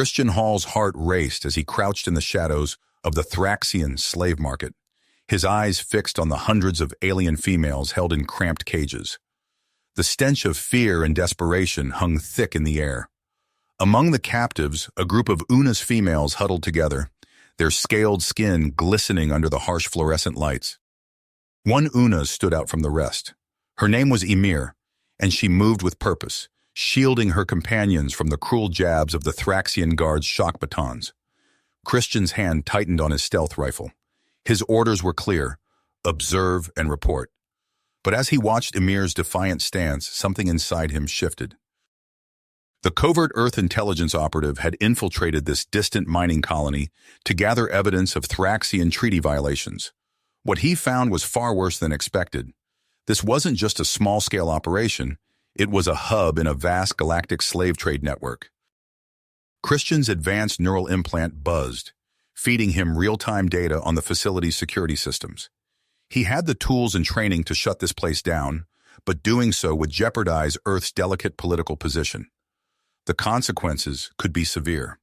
Christian Hall's heart raced as he crouched in the shadows of the Thraxian slave market, his eyes fixed on the hundreds of alien females held in cramped cages. The stench of fear and desperation hung thick in the air. Among the captives, a group of Una's females huddled together, their scaled skin glistening under the harsh fluorescent lights. One Una stood out from the rest. Her name was Ymir, and she moved with purpose, shielding her companions from the cruel jabs of the Thraxian guards' shock batons. Christian's hand tightened on his stealth rifle. His orders were clear: observe and report. But as he watched Ymir's defiant stance, something inside him shifted. The covert Earth intelligence operative had infiltrated this distant mining colony to gather evidence of Thraxian treaty violations. What he found was far worse than expected. This wasn't just a small-scale operation, it was a hub in a vast galactic slave trade network. Christian's advanced neural implant buzzed, feeding him real-time data on the facility's security systems. He had the tools and training to shut this place down, but doing so would jeopardize Earth's delicate political position. The consequences could be severe.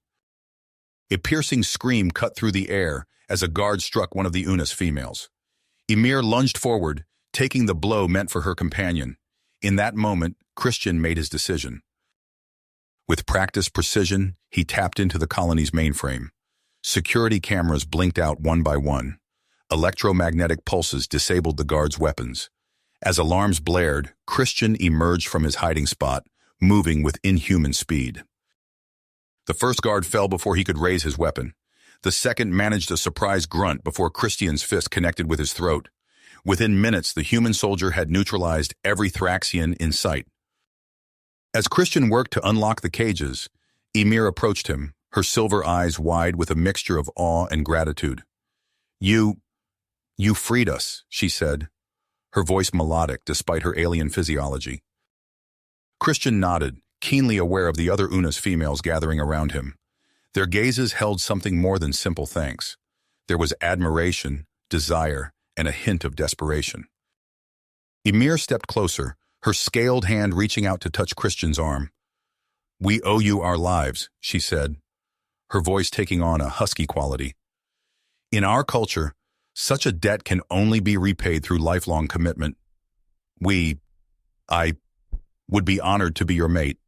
A piercing scream cut through the air as a guard struck one of the Una's females. Ymir lunged forward, taking the blow meant for her companion. In that moment, Christian made his decision. With practiced precision, he tapped into the colony's mainframe. Security cameras blinked out one by one. Electromagnetic pulses disabled the guards' weapons. As alarms blared, Christian emerged from his hiding spot, moving with inhuman speed. The first guard fell before he could raise his weapon. The second managed a surprise grunt before Christian's fist connected with his throat. Within minutes, the human soldier had neutralized every Thraxian in sight. As Christian worked to unlock the cages, Ymir approached him, her silver eyes wide with a mixture of awe and gratitude. You freed us," she said, her voice melodic despite her alien physiology. Christian nodded, keenly aware of the other Una's females gathering around him. Their gazes held something more than simple thanks. There was admiration, desire, and a hint of desperation. Ymir stepped closer, her scaled hand reaching out to touch Christian's arm. "We owe you our lives," she said, her voice taking on a husky quality. "In our culture, such a debt can only be repaid through lifelong commitment. I would be honored to be your mate."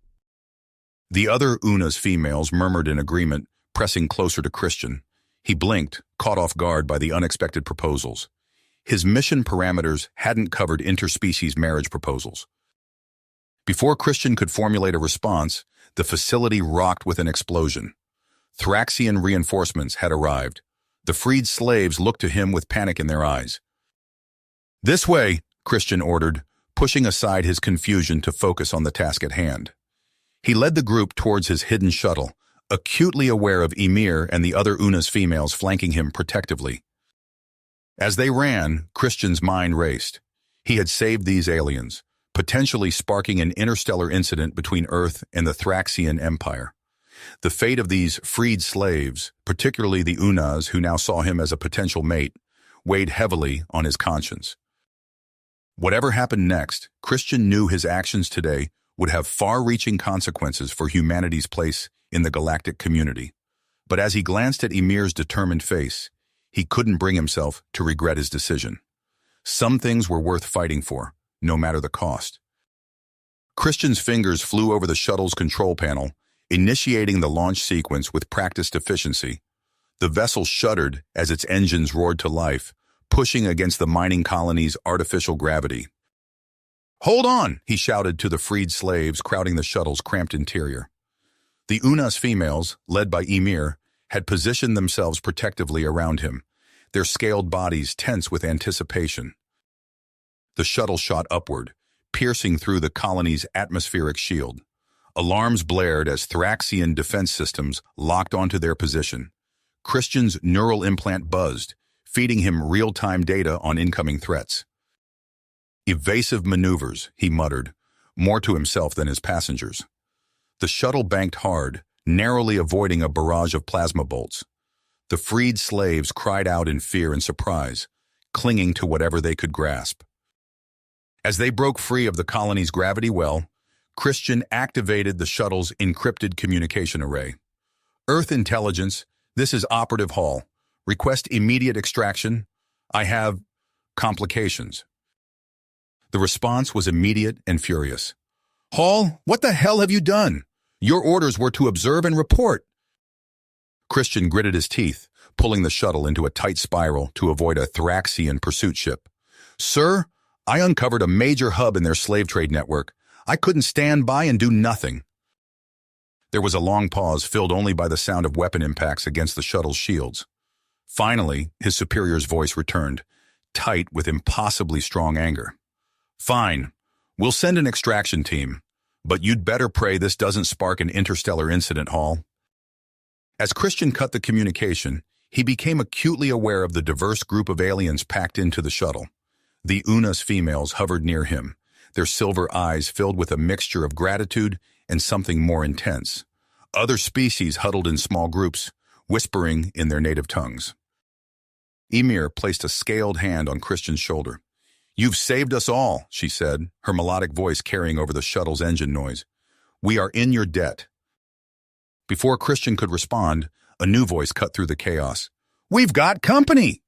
The other Una's females murmured in agreement, pressing closer to Christian. He blinked, caught off guard by the unexpected proposals. His mission parameters hadn't covered interspecies marriage proposals. Before Christian could formulate a response, the facility rocked with an explosion. Thraxian reinforcements had arrived. The freed slaves looked to him with panic in their eyes. "This way," Christian ordered, pushing aside his confusion to focus on the task at hand. He led the group towards his hidden shuttle, acutely aware of Ymir and the other Una's females flanking him protectively. As they ran, Christian's mind raced. He had saved these aliens, potentially sparking an interstellar incident between Earth and the Thraxian Empire. The fate of these freed slaves, particularly the Unas who now saw him as a potential mate, weighed heavily on his conscience. Whatever happened next, Christian knew his actions today would have far-reaching consequences for humanity's place in the galactic community. But as he glanced at Ymir's determined face, he couldn't bring himself to regret his decision. Some things were worth fighting for, no matter the cost. Christian's fingers flew over the shuttle's control panel, initiating the launch sequence with practiced efficiency. The vessel shuddered as its engines roared to life, pushing against the mining colony's artificial gravity. "Hold on!" he shouted to the freed slaves crowding the shuttle's cramped interior. The Unas females, led by Ymir, had positioned themselves protectively around him, their scaled bodies tense with anticipation. The shuttle shot upward, piercing through the colony's atmospheric shield. Alarms blared as Thraxian defense systems locked onto their position. Christian's neural implant buzzed, feeding him real-time data on incoming threats. "Evasive maneuvers," he muttered, more to himself than his passengers. The shuttle banked hard, narrowly avoiding a barrage of plasma bolts. The freed slaves cried out in fear and surprise, clinging to whatever they could grasp. As they broke free of the colony's gravity well, Christian activated the shuttle's encrypted communication array. Earth Intelligence, this is Operative Hall. Request immediate extraction. I have complications. The response was immediate and furious. Hall, what the hell have you done? Your orders were to observe and report. Christian gritted his teeth, pulling the shuttle into a tight spiral to avoid a Thraxian pursuit ship. Sir, I uncovered a major hub in their slave trade network. I couldn't stand by and do nothing. There was a long pause filled only by the sound of weapon impacts against the shuttle's shields. Finally, his superior's voice returned, tight with impossibly strong anger. Fine, we'll send an extraction team, but you'd better pray this doesn't spark an interstellar incident, Hall. As Christian cut the communication, he became acutely aware of the diverse group of aliens packed into the shuttle. The Unas females hovered near him, their silver eyes filled with a mixture of gratitude and something more intense. Other species huddled in small groups, whispering in their native tongues. Ymir placed a scaled hand on Christian's shoulder. You've saved us all, she said, her melodic voice carrying over the shuttle's engine noise. We are in your debt. Before Christian could respond, a new voice cut through the chaos. We've got company!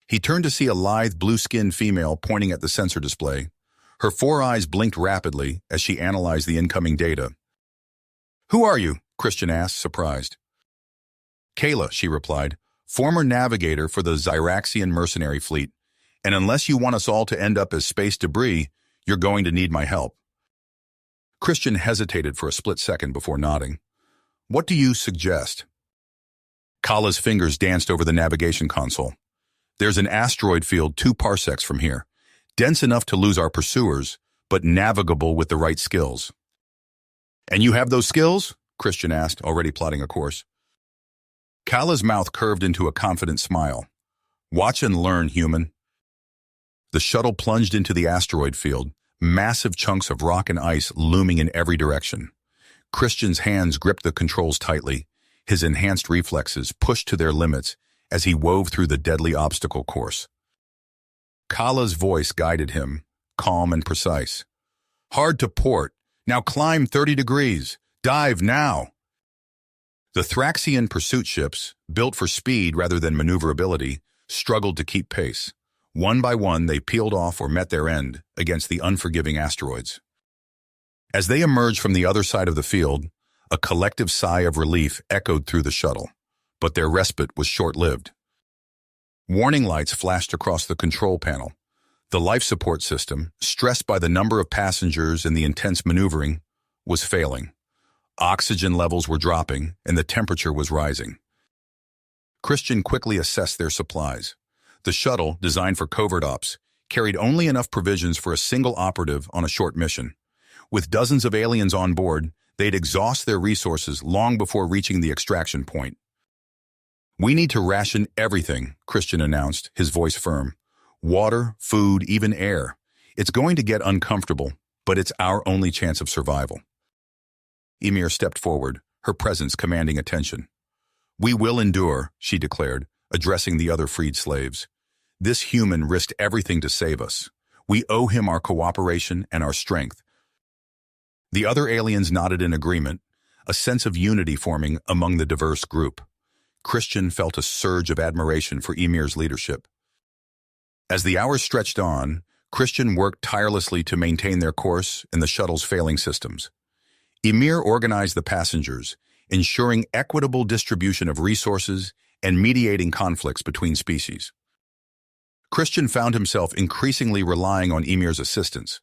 He turned to see a lithe, blue-skinned female pointing at the sensor display. Her four eyes blinked rapidly as she analyzed the incoming data. Who are you? Christian asked, surprised. Kayla, she replied, former navigator for the Zyraxian mercenary fleet. And unless you want us all to end up as space debris, you're going to need my help. Christian hesitated for a split second before nodding. What do you suggest? Kala's fingers danced over the navigation console. There's an asteroid field 2 parsecs from here, dense enough to lose our pursuers, but navigable with the right skills. And you have those skills? Christian asked, already plotting a course. Kala's mouth curved into a confident smile. Watch and learn, human. The shuttle plunged into the asteroid field, massive chunks of rock and ice looming in every direction. Christian's hands gripped the controls tightly, his enhanced reflexes pushed to their limits as he wove through the deadly obstacle course. Kala's voice guided him, calm and precise. Hard to port. Now climb 30 degrees. Dive now. The Thraxian pursuit ships, built for speed rather than maneuverability, struggled to keep pace. One by one, they peeled off or met their end against the unforgiving asteroids. As they emerged from the other side of the field, a collective sigh of relief echoed through the shuttle, but their respite was short-lived. Warning lights flashed across the control panel. The life support system, stressed by the number of passengers and the intense maneuvering, was failing. Oxygen levels were dropping, and the temperature was rising. Christian quickly assessed their supplies. The shuttle, designed for covert ops, carried only enough provisions for a single operative on a short mission. With dozens of aliens on board, they'd exhaust their resources long before reaching the extraction point. We need to ration everything, Christian announced, his voice firm. Water, food, even air. It's going to get uncomfortable, but it's our only chance of survival. Ymir stepped forward, her presence commanding attention. We will endure, she declared, addressing the other freed slaves. This human risked everything to save us. We owe him our cooperation and our strength. The other aliens nodded in agreement, a sense of unity forming among the diverse group. Christian felt a surge of admiration for Ymir's leadership. As the hours stretched on, Christian worked tirelessly to maintain their course in the shuttle's failing systems. Ymir organized the passengers, ensuring equitable distribution of resources and mediating conflicts between species. Christian found himself increasingly relying on Ymir's assistance.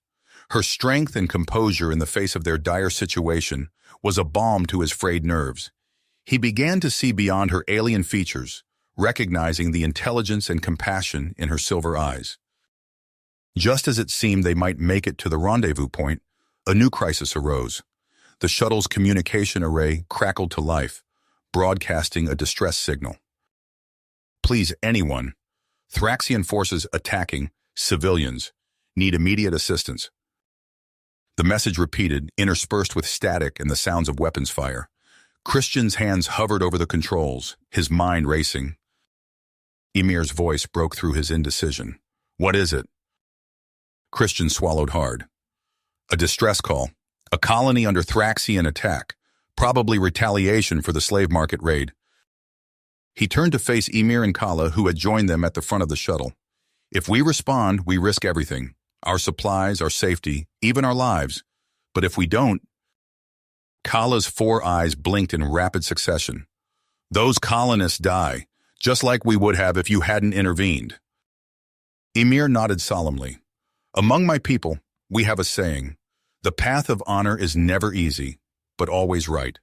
Her strength and composure in the face of their dire situation was a balm to his frayed nerves. He began to see beyond her alien features, recognizing the intelligence and compassion in her silver eyes. Just as it seemed they might make it to the rendezvous point, a new crisis arose. The shuttle's communication array crackled to life, broadcasting a distress signal. Please, anyone. Thraxian forces attacking civilians need immediate assistance. The message repeated, interspersed with static and the sounds of weapons fire. Christian's hands hovered over the controls, his mind racing. Ymir's voice broke through his indecision. What is it? Christian swallowed hard. A distress call. A colony under Thraxian attack. probably retaliation for the slave market raid. He turned to face Emir and Kala, who had joined them at the front of the shuttle. If we respond, we risk everything. Our supplies, our safety, even our lives. But if we don't... Kala's 4 eyes blinked in rapid succession. Those colonists die, just like we would have if you hadn't intervened. Emir nodded solemnly. Among my people, we have a saying. The path of honor is never easy, but always right.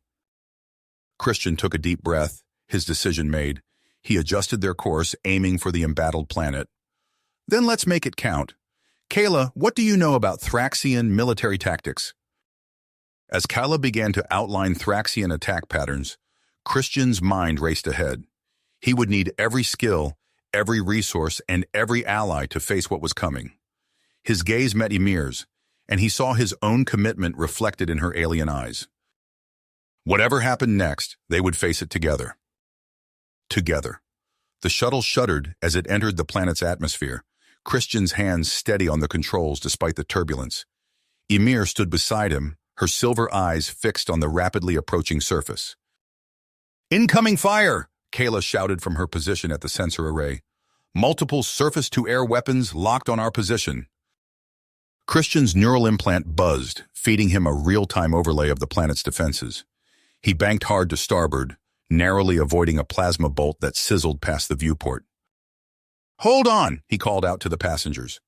Christian took a deep breath, his decision made. He adjusted their course, aiming for the embattled planet. Then let's make it count. Kayla, what do you know about Thraxian military tactics? As Kala began to outline Thraxian attack patterns, Christian's mind raced ahead. He would need every skill, every resource, and every ally to face what was coming. His gaze met Emir's, and he saw his own commitment reflected in her alien eyes. Whatever happened next, they would face it together. Together. The shuttle shuddered as it entered the planet's atmosphere, Christian's hands steady on the controls despite the turbulence. Emir stood beside him, her silver eyes fixed on the rapidly approaching surface. Incoming fire! Kayla shouted from her position at the sensor array. Multiple surface-to-air weapons locked on our position. Christian's neural implant buzzed, feeding him a real-time overlay of the planet's defenses. He banked hard to starboard, narrowly avoiding a plasma bolt that sizzled past the viewport. Hold on, he called out to the passengers.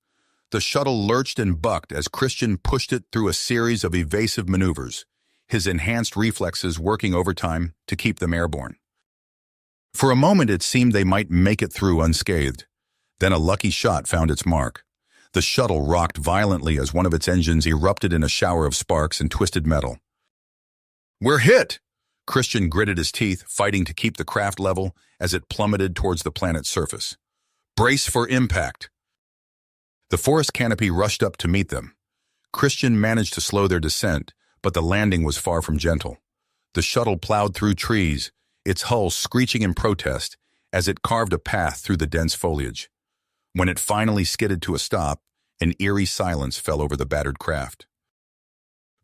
The shuttle lurched and bucked as Christian pushed it through a series of evasive maneuvers, his enhanced reflexes working overtime to keep them airborne. For a moment it seemed they might make it through unscathed. Then a lucky shot found its mark. The shuttle rocked violently as one of its engines erupted in a shower of sparks and twisted metal. We're hit! Christian gritted his teeth, fighting to keep the craft level as it plummeted towards the planet's surface. Brace for impact! The forest canopy rushed up to meet them. Christian managed to slow their descent, but the landing was far from gentle. The shuttle plowed through trees, its hull screeching in protest as it carved a path through the dense foliage. When it finally skidded to a stop, an eerie silence fell over the battered craft.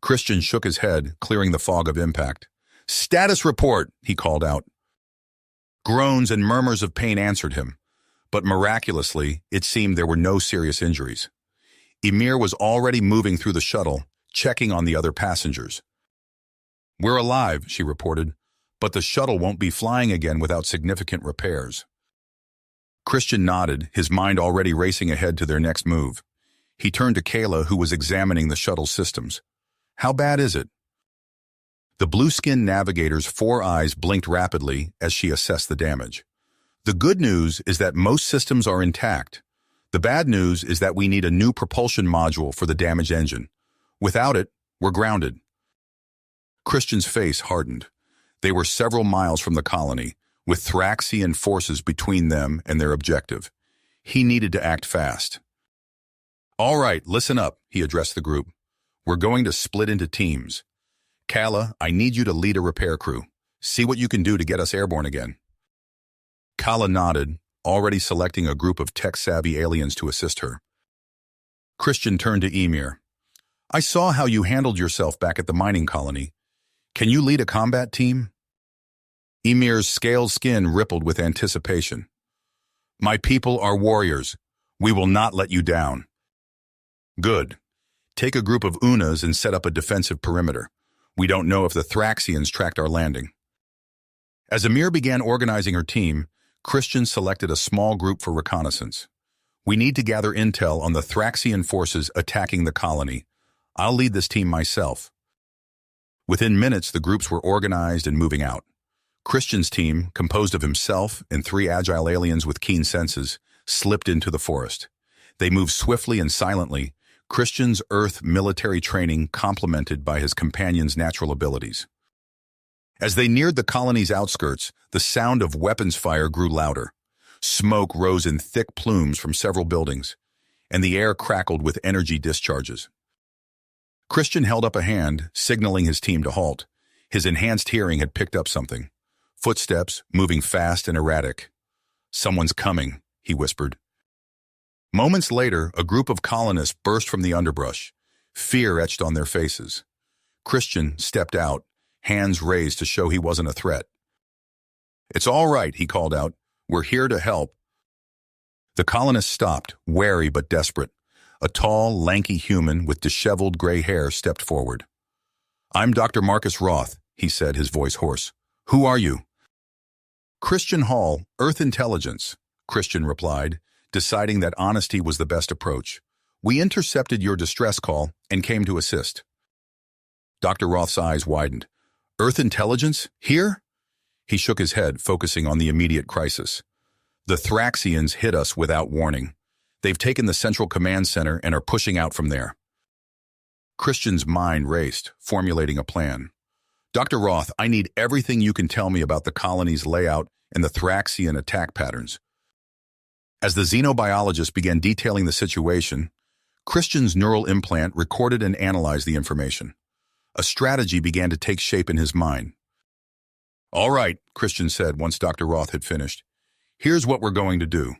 Christian shook his head, clearing the fog of impact. Status report, he called out. Groans and murmurs of pain answered him, but miraculously, it seemed there were no serious injuries. Emir was already moving through the shuttle, checking on the other passengers. We're alive, she reported, but the shuttle won't be flying again without significant repairs. Christian nodded, his mind already racing ahead to their next move. He turned to Kayla, who was examining the shuttle's systems. How bad is it? The blue-skinned navigator's 4 eyes blinked rapidly as she assessed the damage. The good news is that most systems are intact. The bad news is that we need a new propulsion module for the damaged engine. Without it, we're grounded. Christian's face hardened. They were several miles from the colony, with Thraxian forces between them and their objective. He needed to act fast. All right, listen up, he addressed the group. We're going to split into teams. Kala, I need you to lead a repair crew. See what you can do to get us airborne again. Kala nodded, already selecting a group of tech-savvy aliens to assist her. Christian turned to Emir. I saw how you handled yourself back at the mining colony. Can you lead a combat team? Emir's scaled skin rippled with anticipation. My people are warriors. We will not let you down. Good. Take a group of Unas and set up a defensive perimeter. We don't know if the Thraxians tracked our landing. As Emir began organizing her team, Christian selected a small group for reconnaissance. We need to gather intel on the Thraxian forces attacking the colony. I'll lead this team myself. Within minutes, the groups were organized and moving out. Christian's team, composed of himself and 3 agile aliens with keen senses, slipped into the forest. They moved swiftly and silently, Christian's Earth military training complemented by his companion's natural abilities. As they neared the colony's outskirts, the sound of weapons fire grew louder. Smoke rose in thick plumes from several buildings, and the air crackled with energy discharges. Christian held up a hand, signaling his team to halt. His enhanced hearing had picked up something. Footsteps, moving fast and erratic. Someone's coming, he whispered. Moments later, a group of colonists burst from the underbrush, fear etched on their faces. Christian stepped out, hands raised to show he wasn't a threat. "It's all right," he called out. "We're here to help." The colonists stopped, wary but desperate. A tall, lanky human with disheveled gray hair stepped forward. "I'm Dr. Marcus Roth," he said, his voice hoarse. "Who are you?" "Christian Hall, Earth Intelligence," Christian replied, deciding that honesty was the best approach. "We intercepted your distress call and came to assist." Dr. Roth's eyes widened. "Earth Intelligence? Here?" He shook his head, focusing on the immediate crisis. "The Thraxians hit us without warning. They've taken the Central Command Center and are pushing out from there." Christian's mind raced, formulating a plan. "Dr. Roth, I need everything you can tell me about the colony's layout and the Thraxian attack patterns." As the xenobiologist began detailing the situation, Christian's neural implant recorded and analyzed the information. A strategy began to take shape in his mind. "All right," Christian said once Dr. Roth had finished. "Here's what we're going to do."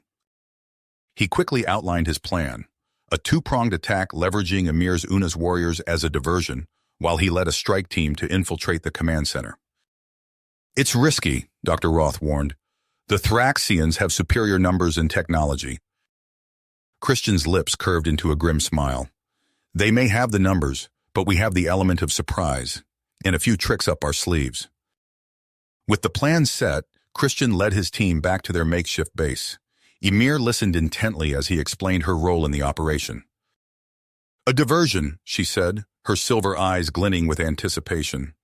He quickly outlined his plan, a two-pronged attack leveraging Emir's Una's warriors as a diversion, while he led a strike team to infiltrate the command center. "It's risky," Dr. Roth warned. "The Thraxians have superior numbers and technology." Christian's lips curved into a grim smile. "They may have the numbers, but we have the element of surprise, and a few tricks up our sleeves." With the plan set, Christian led his team back to their makeshift base. Emir listened intently as he explained her role in the operation. "A diversion," she said, her silver eyes glinting with anticipation.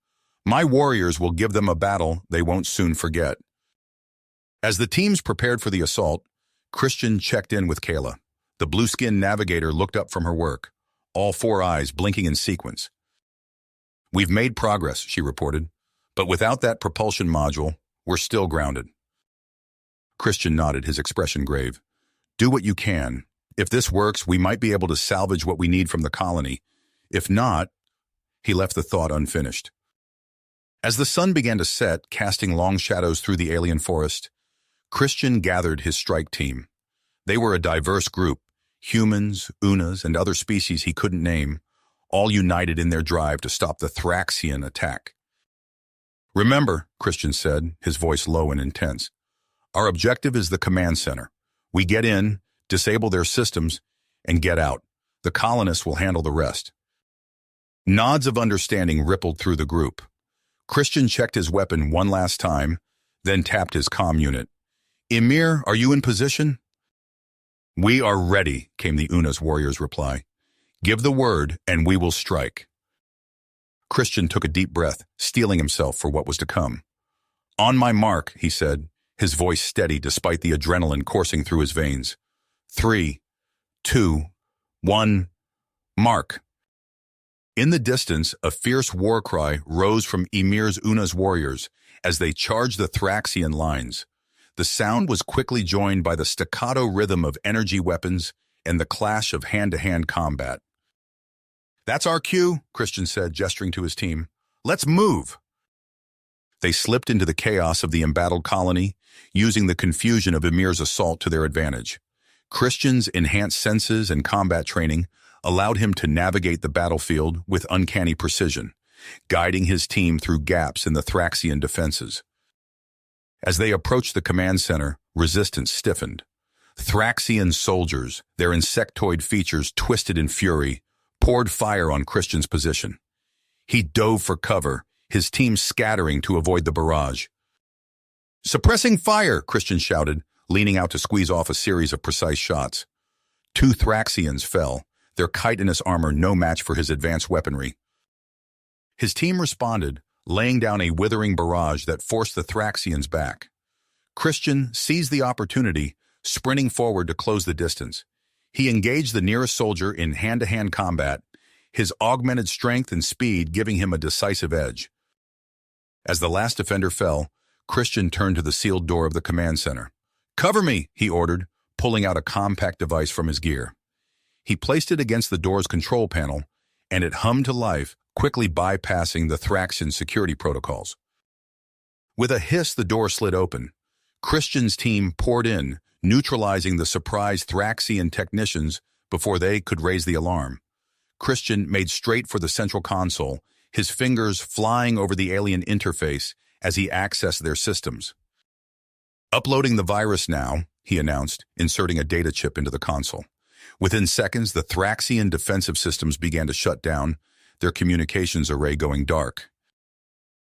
"My warriors will give them a battle they won't soon forget." As the teams prepared for the assault, Christian checked in with Kayla. The blue-skinned navigator looked up from her work, all four eyes blinking in sequence. "We've made progress," she reported, "but without that propulsion module, we're still grounded." Christian nodded, his expression grave. "Do what you can. If this works, we might be able to salvage what we need from the colony. If not," he left the thought unfinished. As the sun began to set, casting long shadows through the alien forest, Christian gathered his strike team. They were a diverse group, humans, Unas, and other species he couldn't name, all united in their drive to stop the Thraxian attack. "Remember," Christian said, his voice low and intense, "our objective is the command center. We get in, disable their systems, and get out. The colonists will handle the rest." Nods of understanding rippled through the group. Christian checked his weapon one last time, then tapped his comm unit. "Emir, are you in position?" "We are ready," came the Una's warrior's reply. "Give the word, and we will strike." Christian took a deep breath, steeling himself for what was to come. "On my mark," he said, his voice steady despite the adrenaline coursing through his veins. 3, 2, 1, mark. In the distance, a fierce war cry rose from Emir's Una's warriors as they charged the Thraxian lines. The sound was quickly joined by the staccato rhythm of energy weapons and the clash of hand-to-hand combat. "That's our cue," Christian said, gesturing to his team. "Let's move." They slipped into the chaos of the embattled colony, using the confusion of Emir's assault to their advantage. Christian's enhanced senses and combat training allowed him to navigate the battlefield with uncanny precision, guiding his team through gaps in the Thraxian defenses. As they approached the command center, resistance stiffened. Thraxian soldiers, their insectoid features twisted in fury, poured fire on Christian's position. He dove for cover, his team scattering to avoid the barrage. "Suppressing fire!" Christian shouted, leaning out to squeeze off a series of precise shots. 2 Thraxians fell, their chitinous armor no match for his advanced weaponry. His team responded, laying down a withering barrage that forced the Thraxians back. Christian seized the opportunity, sprinting forward to close the distance. He engaged the nearest soldier in hand-to-hand combat, his augmented strength and speed giving him a decisive edge. As the last defender fell, Christian turned to the sealed door of the command center. "Cover me," he ordered, pulling out a compact device from his gear. He placed it against the door's control panel, and it hummed to life, quickly bypassing the Thraxian security protocols. With a hiss, the door slid open. Christian's team poured in, neutralizing the surprised Thraxian technicians before they could raise the alarm. Christian made straight for the central console, his fingers flying over the alien interface as he accessed their systems. "Uploading the virus now," he announced, inserting a data chip into the console. Within seconds, the Thraxian defensive systems began to shut down, their communications array going dark.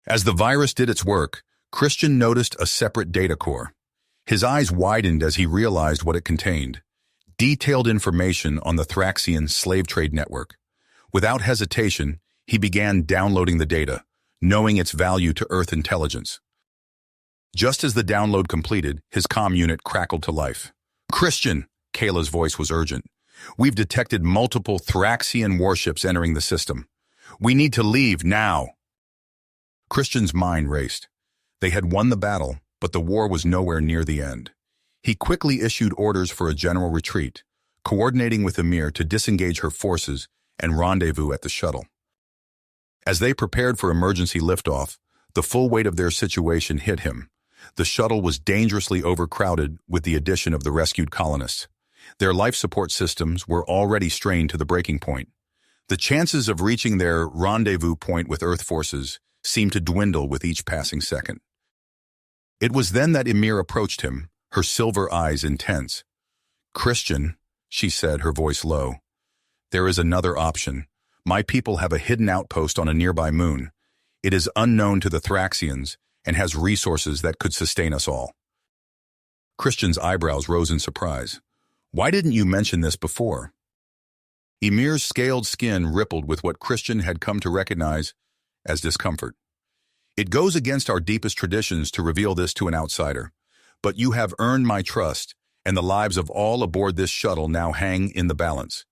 As the virus did its work, Christian noticed a separate data core. His eyes widened as he realized what it contained: detailed information on the Thraxian slave trade network. Without hesitation, he began downloading the data, knowing its value to Earth intelligence. Just as the download completed, his comm unit crackled to life. "Christian," Kayla's voice was urgent. "We've detected multiple Thraxian warships entering the system. We need to leave now." Christian's mind raced. They had won the battle, but the war was nowhere near the end. He quickly issued orders for a general retreat, coordinating with Ymir to disengage her forces and rendezvous at the shuttle. As they prepared for emergency liftoff, the full weight of their situation hit him. The shuttle was dangerously overcrowded with the addition of the rescued colonists. Their life support systems were already strained to the breaking point. The chances of reaching their rendezvous point with Earth forces seemed to dwindle with each passing second. It was then that Ymir approached him, her silver eyes intense. "Christian," she said, her voice low, "there is another option. My people have a hidden outpost on a nearby moon. It is unknown to the Thraxians and has resources that could sustain us all." Christian's eyebrows rose in surprise. "Why didn't you mention this before?" Ymir's scaled skin rippled with what Christian had come to recognize as discomfort. "It goes against our deepest traditions to reveal this to an outsider, but you have earned my trust, and the lives of all aboard this shuttle now hang in the balance."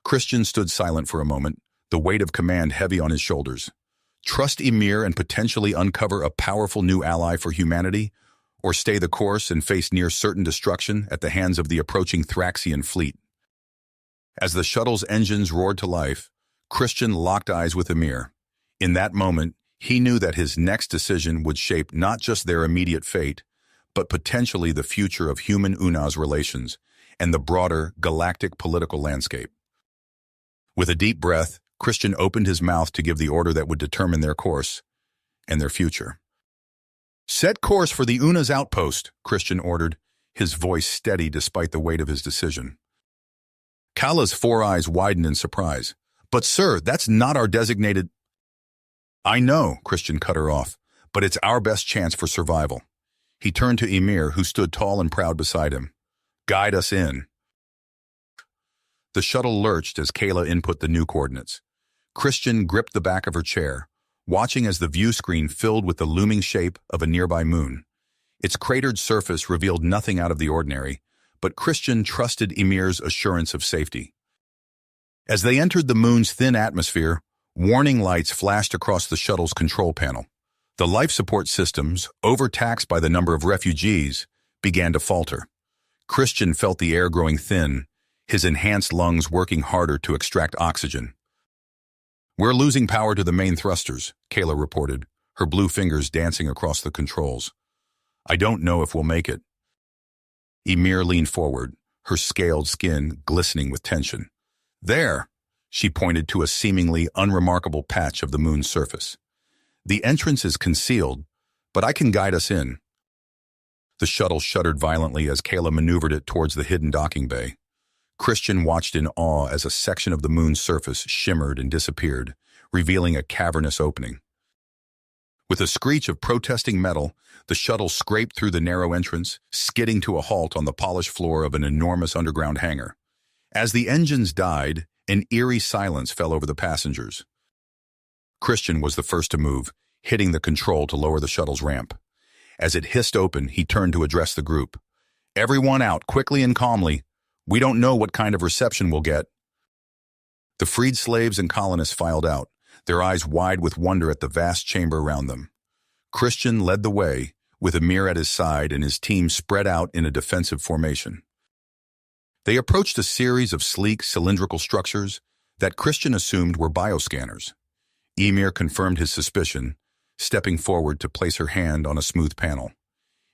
Christian stood silent for a moment, the weight of command heavy on his shoulders. Trust Ymir and potentially uncover a powerful new ally for humanity, or stay the course and face near certain destruction at the hands of the approaching Thraxian fleet? As the shuttle's engines roared to life, Christian locked eyes with Ymir. In that moment, he knew that his next decision would shape not just their immediate fate, but potentially the future of human-UNA's relations and the broader galactic political landscape. With a deep breath, Christian opened his mouth to give the order that would determine their course and their future. "Set course for the UNA's outpost," Christian ordered, his voice steady despite the weight of his decision. Kala's four eyes widened in surprise. "But sir, that's not our designated—" "I know," Christian cut her off, "but it's our best chance for survival." He turned to Ymir, who stood tall and proud beside him. "Guide us in." The shuttle lurched as Kayla input the new coordinates. Christian gripped the back of her chair, watching as the view screen filled with the looming shape of a nearby moon. Its cratered surface revealed nothing out of the ordinary, but Christian trusted Ymir's assurance of safety. As they entered the moon's thin atmosphere, warning lights flashed across the shuttle's control panel. The life support systems, overtaxed by the number of refugees, began to falter. Christian felt the air growing thin, his enhanced lungs working harder to extract oxygen. "We're losing power to the main thrusters," Kayla reported, her blue fingers dancing across the controls. "I don't know if we'll make it." Ymir leaned forward, her scaled skin glistening with tension. "There," she pointed to a seemingly unremarkable patch of the moon's surface. "The entrance is concealed, but I can guide us in." The shuttle shuddered violently as Kayla maneuvered it towards the hidden docking bay. Christian watched in awe as a section of the moon's surface shimmered and disappeared, revealing a cavernous opening. With a screech of protesting metal, the shuttle scraped through the narrow entrance, skidding to a halt on the polished floor of an enormous underground hangar. As the engines died, an eerie silence fell over the passengers. Christian was the first to move, hitting the control to lower the shuttle's ramp. As it hissed open, he turned to address the group. "Everyone out, quickly and calmly. We don't know what kind of reception we'll get." The freed slaves and colonists filed out, their eyes wide with wonder at the vast chamber around them. Christian led the way, with Ymir at his side and his team spread out in a defensive formation. They approached a series of sleek, cylindrical structures that Christian assumed were bioscanners. Ymir confirmed his suspicion, stepping forward to place her hand on a smooth panel.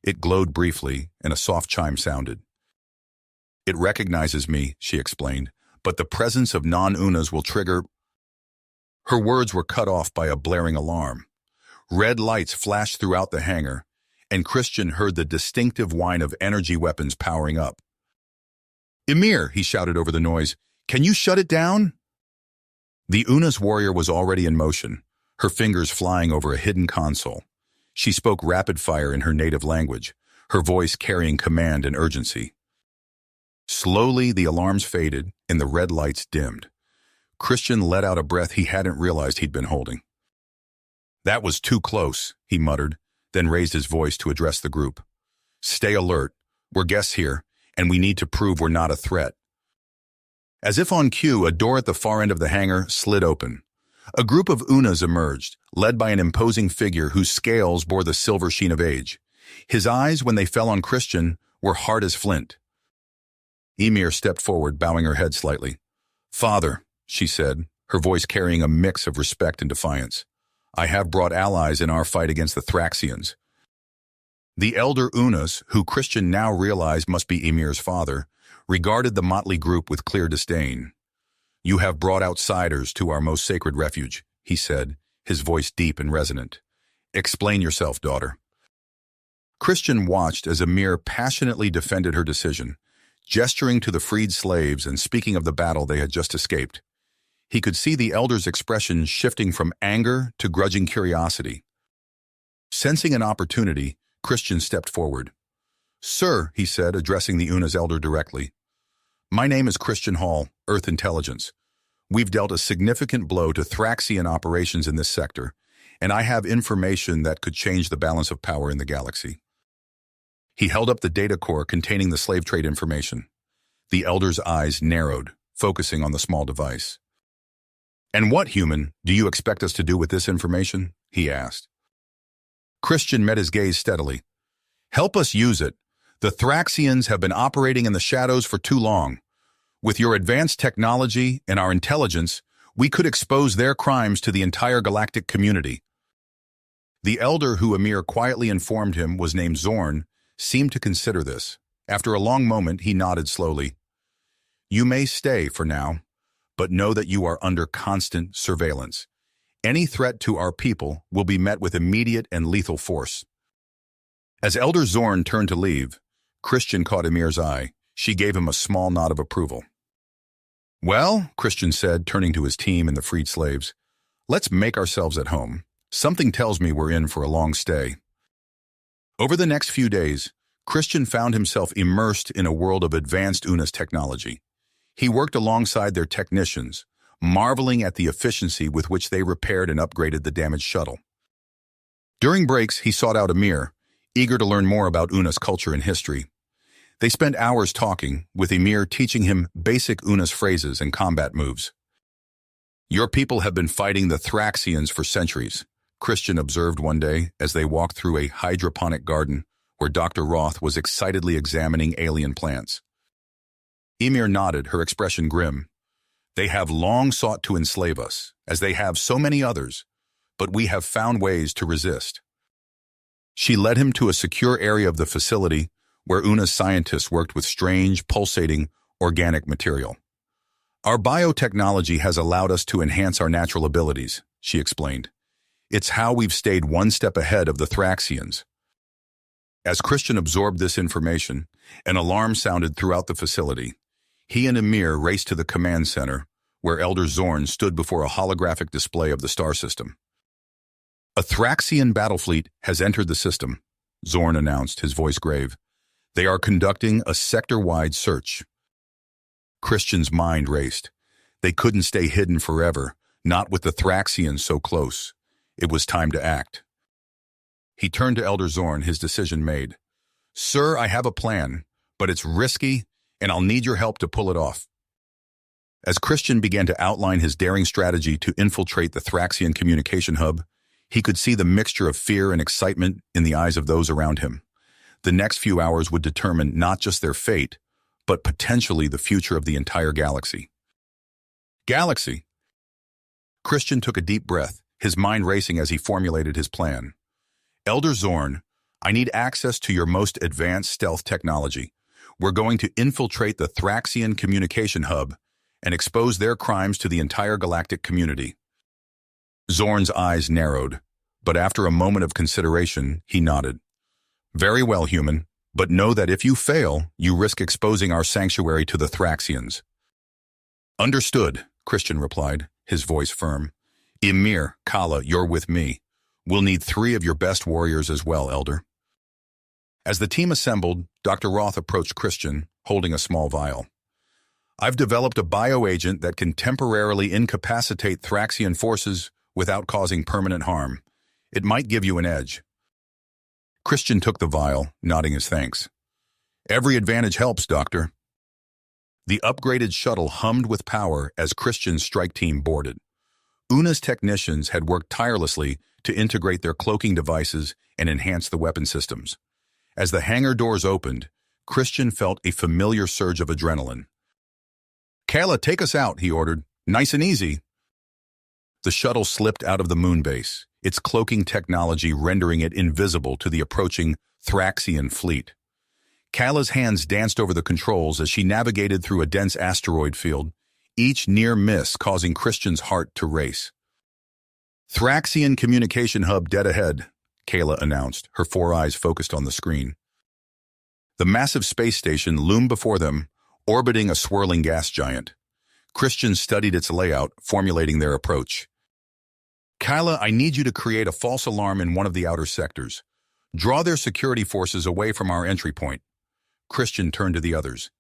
It glowed briefly, and a soft chime sounded. "It recognizes me," she explained, "but the presence of non-UNAs will trigger—" Her words were cut off by a blaring alarm. Red lights flashed throughout the hangar, and Christian heard the distinctive whine of energy weapons powering up. "Emir," he shouted over the noise, "can you shut it down?" The Una's warrior was already in motion, her fingers flying over a hidden console. She spoke rapid fire in her native language, her voice carrying command and urgency. Slowly, the alarms faded and the red lights dimmed. Christian let out a breath he hadn't realized he'd been holding. "That was too close," he muttered, then raised his voice to address the group. "Stay alert. We're guests here, and we need to prove we're not a threat." As if on cue, a door at the far end of the hangar slid open. A group of Unas emerged, led by an imposing figure whose scales bore the silver sheen of age. His eyes, when they fell on Christian, were hard as flint. Emir stepped forward, bowing her head slightly. "Father," she said, her voice carrying a mix of respect and defiance, "I have brought allies in our fight against the Thraxians." The elder Unas, who Christian now realized must be Emir's father, regarded the motley group with clear disdain. "You have brought outsiders to our most sacred refuge," he said, his voice deep and resonant. "Explain yourself, daughter." Christian watched as Emir passionately defended her decision, gesturing to the freed slaves and speaking of the battle they had just escaped. He could see the elder's expression shifting from anger to grudging curiosity. Sensing an opportunity, Christian stepped forward. "Sir," he said, addressing the Una's elder directly, "my name is Christian Hall, Earth Intelligence. We've dealt a significant blow to Thraxian operations in this sector, and I have information that could change the balance of power in the galaxy." He held up the data core containing the slave trade information. The elder's eyes narrowed, focusing on the small device. "And what, human, do you expect us to do with this information?" he asked. Christian met his gaze steadily. "Help us use it. The Thraxians have been operating in the shadows for too long. With your advanced technology and our intelligence, we could expose their crimes to the entire galactic community." The elder who Emir quietly informed him was named Zorn seemed to consider this. After a long moment, he nodded slowly. "You may stay for now, but know that you are under constant surveillance. Any threat to our people will be met with immediate and lethal force." As Elder Zorn turned to leave, Christian caught Emir's eye. She gave him a small nod of approval. "Well," Christian said, turning to his team and the freed slaves, "let's make ourselves at home. Something tells me we're in for a long stay." Over the next few days, Christian found himself immersed in a world of advanced Unas technology. He worked alongside their technicians, marveling at the efficiency with which they repaired and upgraded the damaged shuttle. During breaks, he sought out Emir, eager to learn more about Unas culture and history. They spent hours talking, with Emir teaching him basic Unas phrases and combat moves. "Your people have been fighting the Thraxians for centuries," Christian observed one day as they walked through a hydroponic garden where Dr. Roth was excitedly examining alien plants. Emir nodded, her expression grim. "They have long sought to enslave us, as they have so many others, but we have found ways to resist." She led him to a secure area of the facility where Una's scientists worked with strange, pulsating, organic material. "Our biotechnology has allowed us to enhance our natural abilities," she explained. "It's how we've stayed one step ahead of the Thraxians." As Christian absorbed this information, an alarm sounded throughout the facility. He and Emir raced to the command center, where Elder Zorn stood before a holographic display of the star system. "A Thraxian battle fleet has entered the system," Zorn announced, his voice grave. "They are conducting a sector-wide search." Christian's mind raced. They couldn't stay hidden forever, not with the Thraxians so close. It was time to act. He turned to Elder Zorn, his decision made. "Sir, I have a plan, but it's risky, and I'll need your help to pull it off." As Christian began to outline his daring strategy to infiltrate the Thraxian communication hub, he could see the mixture of fear and excitement in the eyes of those around him. The next few hours would determine not just their fate, but potentially the future of the entire galaxy. Galaxy! Christian took a deep breath, his mind racing as he formulated his plan. "Elder Zorn, I need access to your most advanced stealth technology. We're going to infiltrate the Thraxian communication hub and expose their crimes to the entire galactic community." Zorn's eyes narrowed, but after a moment of consideration, he nodded. Very well, human, but know that if you fail, you risk exposing our sanctuary to the Thraxians. Understood, Christian replied, his voice firm. Ymir, Kala, you're with me. We'll need 3 of your best warriors as well, Elder. As the team assembled, Dr. Roth approached Christian, holding a small vial. I've developed a bioagent that can temporarily incapacitate Thraxian forces without causing permanent harm. It might give you an edge. Christian took the vial, nodding his thanks. Every advantage helps, Doctor. The upgraded shuttle hummed with power as Christian's strike team boarded. Una's technicians had worked tirelessly to integrate their cloaking devices and enhance the weapon systems. As the hangar doors opened, Christian felt a familiar surge of adrenaline. Kala, take us out, he ordered. Nice and easy. The shuttle slipped out of the moon base, its cloaking technology rendering it invisible to the approaching Thraxian fleet. Kala's hands danced over the controls as she navigated through a dense asteroid field, each near miss causing Christian's heart to race. Thraxian communication hub dead ahead, Kala announced, her 4 eyes focused on the screen. The massive space station loomed before them, orbiting a swirling gas giant. Christian studied its layout, formulating their approach. Kala, I need you to create a false alarm in one of the outer sectors. Draw their security forces away from our entry point. Christian turned to the others.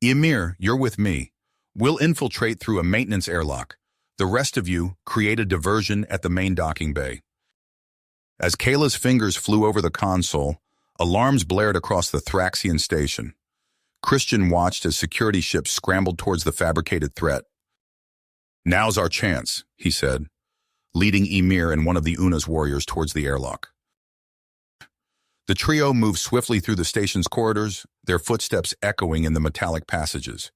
Ymir, you're with me. We'll infiltrate through a maintenance airlock. The rest of you, create a diversion at the main docking bay. As Kala's fingers flew over the console, alarms blared across the Thraxian station. Christian watched as security ships scrambled towards the fabricated threat. Now's our chance, he said, leading Ymir and one of the Una's warriors towards the airlock. The trio moved swiftly through the station's corridors, their footsteps echoing in the metallic passages.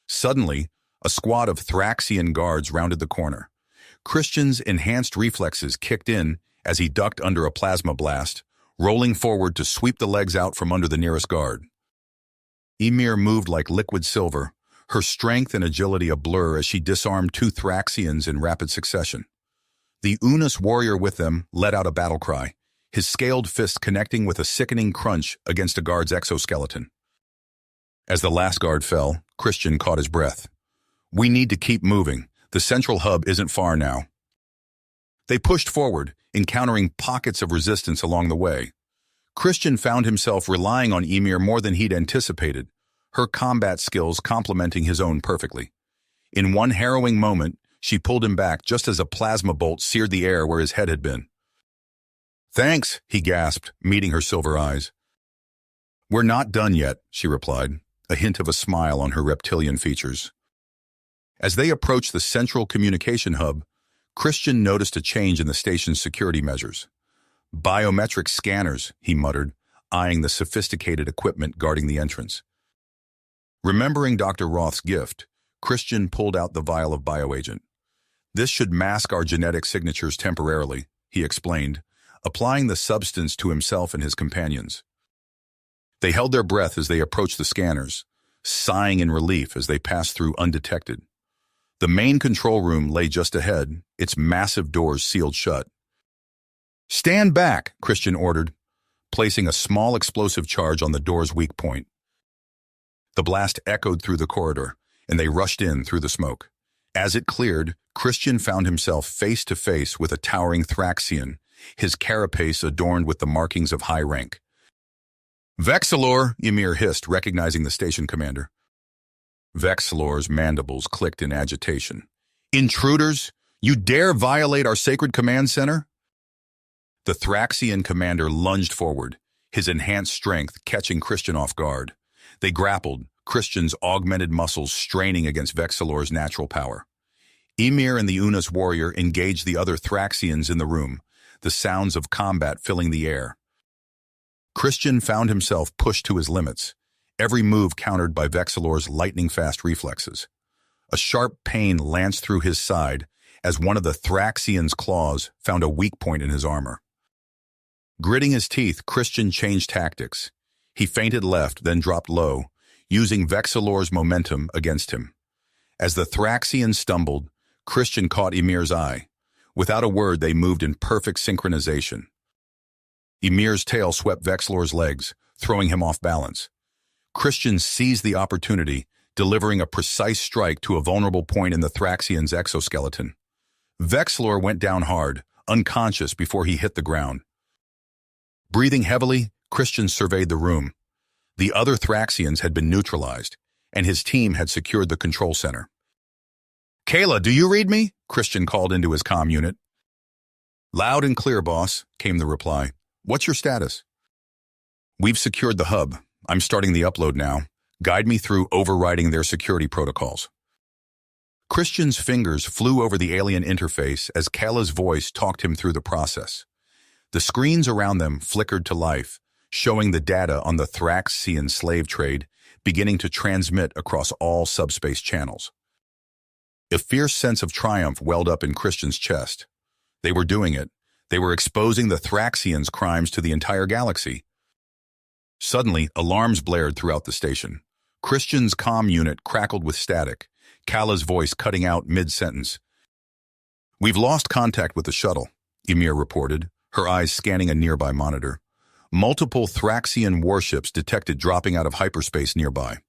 Suddenly, a squad of Thraxian guards rounded the corner. Christian's enhanced reflexes kicked in as he ducked under a plasma blast, rolling forward to sweep the legs out from under the nearest guard. Ymir moved like liquid silver, her strength and agility a blur as she disarmed 2 Thraxians in rapid succession. The Unas warrior with them let out a battle cry, his scaled fist connecting with a sickening crunch against a guard's exoskeleton. As the last guard fell, Christian caught his breath. We need to keep moving. The central hub isn't far now. They pushed forward, encountering pockets of resistance along the way. Christian found himself relying on Ymir more than he'd anticipated, her combat skills complementing his own perfectly. In one harrowing moment, she pulled him back just as a plasma bolt seared the air where his head had been. Thanks, he gasped, meeting her silver eyes. We're not done yet, she replied, a hint of a smile on her reptilian features. As they approached the central communication hub, Christian noticed a change in the station's security measures. Biometric scanners, he muttered, eyeing the sophisticated equipment guarding the entrance. Remembering Dr. Roth's gift, Christian pulled out the vial of bioagent. This should mask our genetic signatures temporarily, he explained, applying the substance to himself and his companions. They held their breath as they approached the scanners, sighing in relief as they passed through undetected. The main control room lay just ahead, its massive doors sealed shut. Stand back, Christian ordered, placing a small explosive charge on the door's weak point. The blast echoed through the corridor, and they rushed in through the smoke. As it cleared, Christian found himself face to face with a towering Thraxian, his carapace adorned with the markings of high rank. Vexillor, Ymir hissed, recognizing the station commander. Vexillor's mandibles clicked in agitation. Intruders! You dare violate our sacred command center? The Thraxian commander lunged forward, his enhanced strength catching Christian off guard. They grappled, Christian's augmented muscles straining against Vexillor's natural power. Ymir and the Unas warrior engaged the other Thraxians in the room, the sounds of combat filling the air. Christian found himself pushed to his limits, every move countered by Vexillor's lightning-fast reflexes. A sharp pain lanced through his side as one of the Thraxian's claws found a weak point in his armor. Gritting his teeth, Christian changed tactics. He feinted left, then dropped low, using Vexillor's momentum against him. As the Thraxian stumbled, Christian caught Ymir's eye. Without a word, they moved in perfect synchronization. Ymir's tail swept Vexlor's legs, throwing him off balance. Christian seized the opportunity, delivering a precise strike to a vulnerable point in the Thraxian's exoskeleton. Vexlor went down hard, unconscious before he hit the ground. Breathing heavily, Christian surveyed the room. The other Thraxians had been neutralized, and his team had secured the control center. "Kayla, do you read me?" Christian called into his comm unit. "Loud and clear, boss," came the reply. "What's your status?" "We've secured the hub. I'm starting the upload now. Guide me through overriding their security protocols." Christian's fingers flew over the alien interface as Kayla's voice talked him through the process. The screens around them flickered to life, showing the data on the Thraxian slave trade beginning to transmit across all subspace channels. A fierce sense of triumph welled up in Christian's chest. They were doing it. They were exposing the Thraxians' crimes to the entire galaxy. Suddenly, alarms blared throughout the station. Christian's comm unit crackled with static, Kayla's voice cutting out mid-sentence. "We've lost contact with the shuttle," Ymir reported, her eyes scanning a nearby monitor. Multiple Thraxian warships detected dropping out of hyperspace nearby.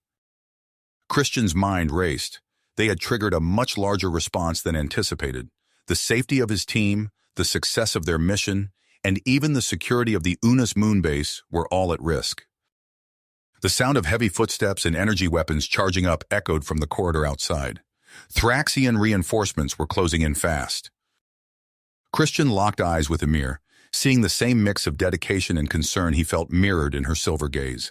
Christian's mind raced. They had triggered a much larger response than anticipated. The safety of his team, the success of their mission, and even the security of the Unas moonbase were all at risk. The sound of heavy footsteps and energy weapons charging up echoed from the corridor outside. Thraxian reinforcements were closing in fast. Christian locked eyes with Ymir, seeing the same mix of dedication and concern he felt mirrored in her silver gaze.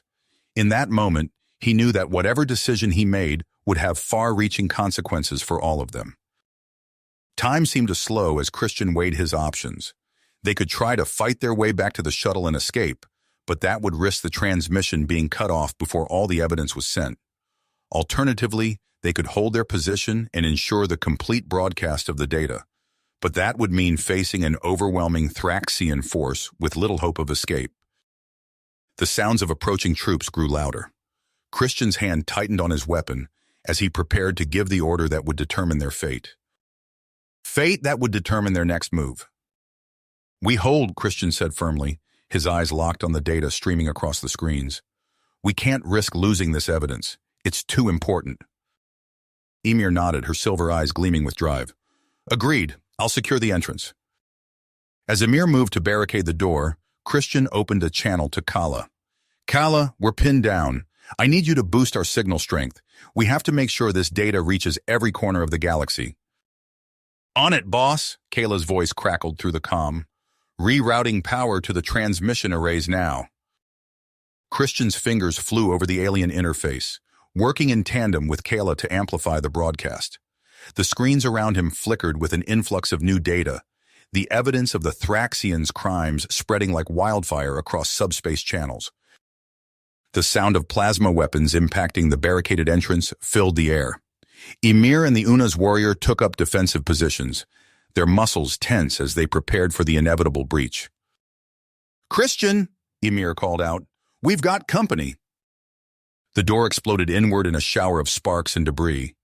In that moment, he knew that whatever decision he made would have far-reaching consequences for all of them. Time seemed to slow as Christian weighed his options. They could try to fight their way back to the shuttle and escape, but that would risk the transmission being cut off before all the evidence was sent. Alternatively, they could hold their position and ensure the complete broadcast of the data, but that would mean facing an overwhelming Thraxian force with little hope of escape. The sounds of approaching troops grew louder. Christian's hand tightened on his weapon as he prepared to give the order that would determine their fate. Fate that would determine their next move. "We hold," Christian said firmly, his eyes locked on the data streaming across the screens. "We can't risk losing this evidence. It's too important." Ymir nodded, her silver eyes gleaming with drive. "Agreed. I'll secure the entrance." As Ymir moved to barricade the door, Christian opened a channel to Kayla. "Kayla, we're pinned down. I need you to boost our signal strength. We have to make sure this data reaches every corner of the galaxy." "On it, boss," Kayla's voice crackled through the comm. "Rerouting power to the transmission arrays now." Christian's fingers flew over the alien interface, working in tandem with Kayla to amplify the broadcast. The screens around him flickered with an influx of new data, the evidence of the Thraxians' crimes spreading like wildfire across subspace channels. The sound of plasma weapons impacting the barricaded entrance filled the air. Ymir and the Unas warrior took up defensive positions, their muscles tense as they prepared for the inevitable breach. "Christian," Ymir called out, "we've got company." The door exploded inward in a shower of sparks and debris.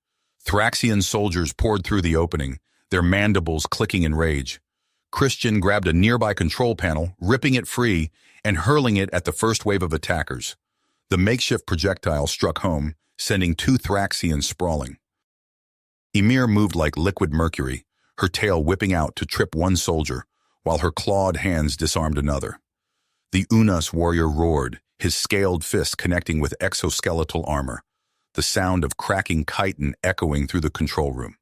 Thraxian soldiers poured through the opening, their mandibles clicking in rage. Christian grabbed a nearby control panel, ripping it free and hurling it at the first wave of attackers. The makeshift projectile struck home, sending 2 Thraxians sprawling. Ymir moved like liquid mercury, her tail whipping out to trip one soldier, while her clawed hands disarmed another. The Unas warrior roared, his scaled fist connecting with exoskeletal armor, the sound of cracking chitin echoing through the control room.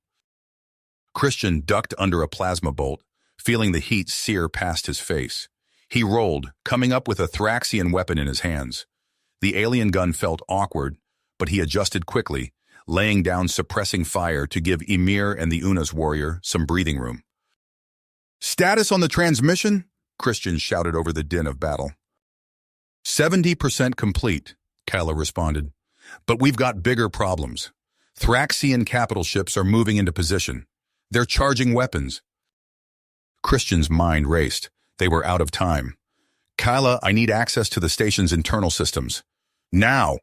Christian ducked under a plasma bolt, feeling the heat sear past his face. He rolled, coming up with a Thraxian weapon in his hands. The alien gun felt awkward, but he adjusted quickly, laying down suppressing fire to give Ymir and the Unas warrior some breathing room. "Status on the transmission?" Christian shouted over the din of battle. 70% complete, Kayla responded. "But we've got bigger problems. Thraxian capital ships are moving into position. They're charging weapons." Christian's mind raced. They were out of time. "Kayla, I need access to the station's internal systems. Now!"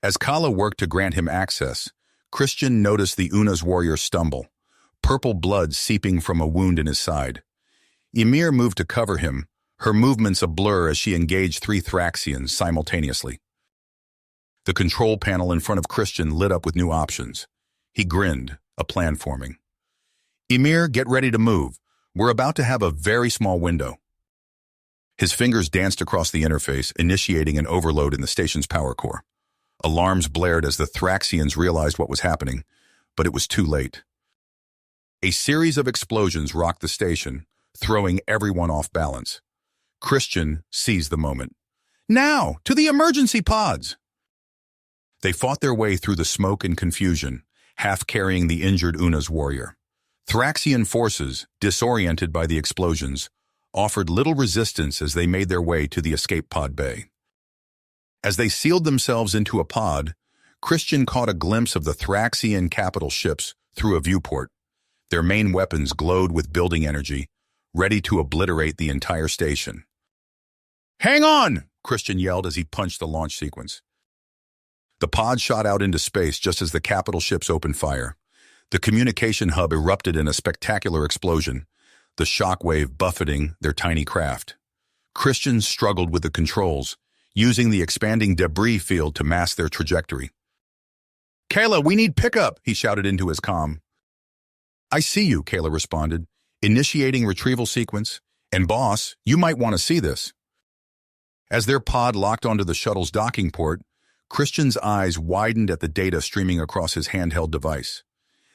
As Kayla worked to grant him access, Christian noticed the Unas warrior stumble. purple blood seeping from a wound in his side. Ymir moved to cover him, her movements a blur as she engaged 3 Thraxians simultaneously. The control panel in front of Christian lit up with new options. He grinned, a plan forming. Ymir, get ready to move. We're about to have a very small window. His fingers danced across the interface, initiating an overload in the station's power core. Alarms blared as the Thraxians realized what was happening, but it was too late. A series of explosions rocked the station, throwing everyone off balance. Christian seized the moment. Now, to the emergency pods! They fought their way through the smoke and confusion, half carrying the injured Una's warrior. Thraxian forces, disoriented by the explosions, offered little resistance as they made their way to the escape pod bay. As they sealed themselves into a pod, Christian caught a glimpse of the Thraxian capital ships through a viewport. Their main weapons glowed with building energy, ready to obliterate the entire station. "Hang on!" Christian yelled as he punched the launch sequence. The pod shot out into space just as the capital ships opened fire. The communication hub erupted in a spectacular explosion, the shockwave buffeting their tiny craft. Christian struggled with the controls, using the expanding debris field to mask their trajectory. "Kayla, we need pickup!" he shouted into his comm. "I see you," Kayla responded, initiating retrieval sequence. "And boss, you might want to see this." As their pod locked onto the shuttle's docking port, Christian's eyes widened at the data streaming across his handheld device.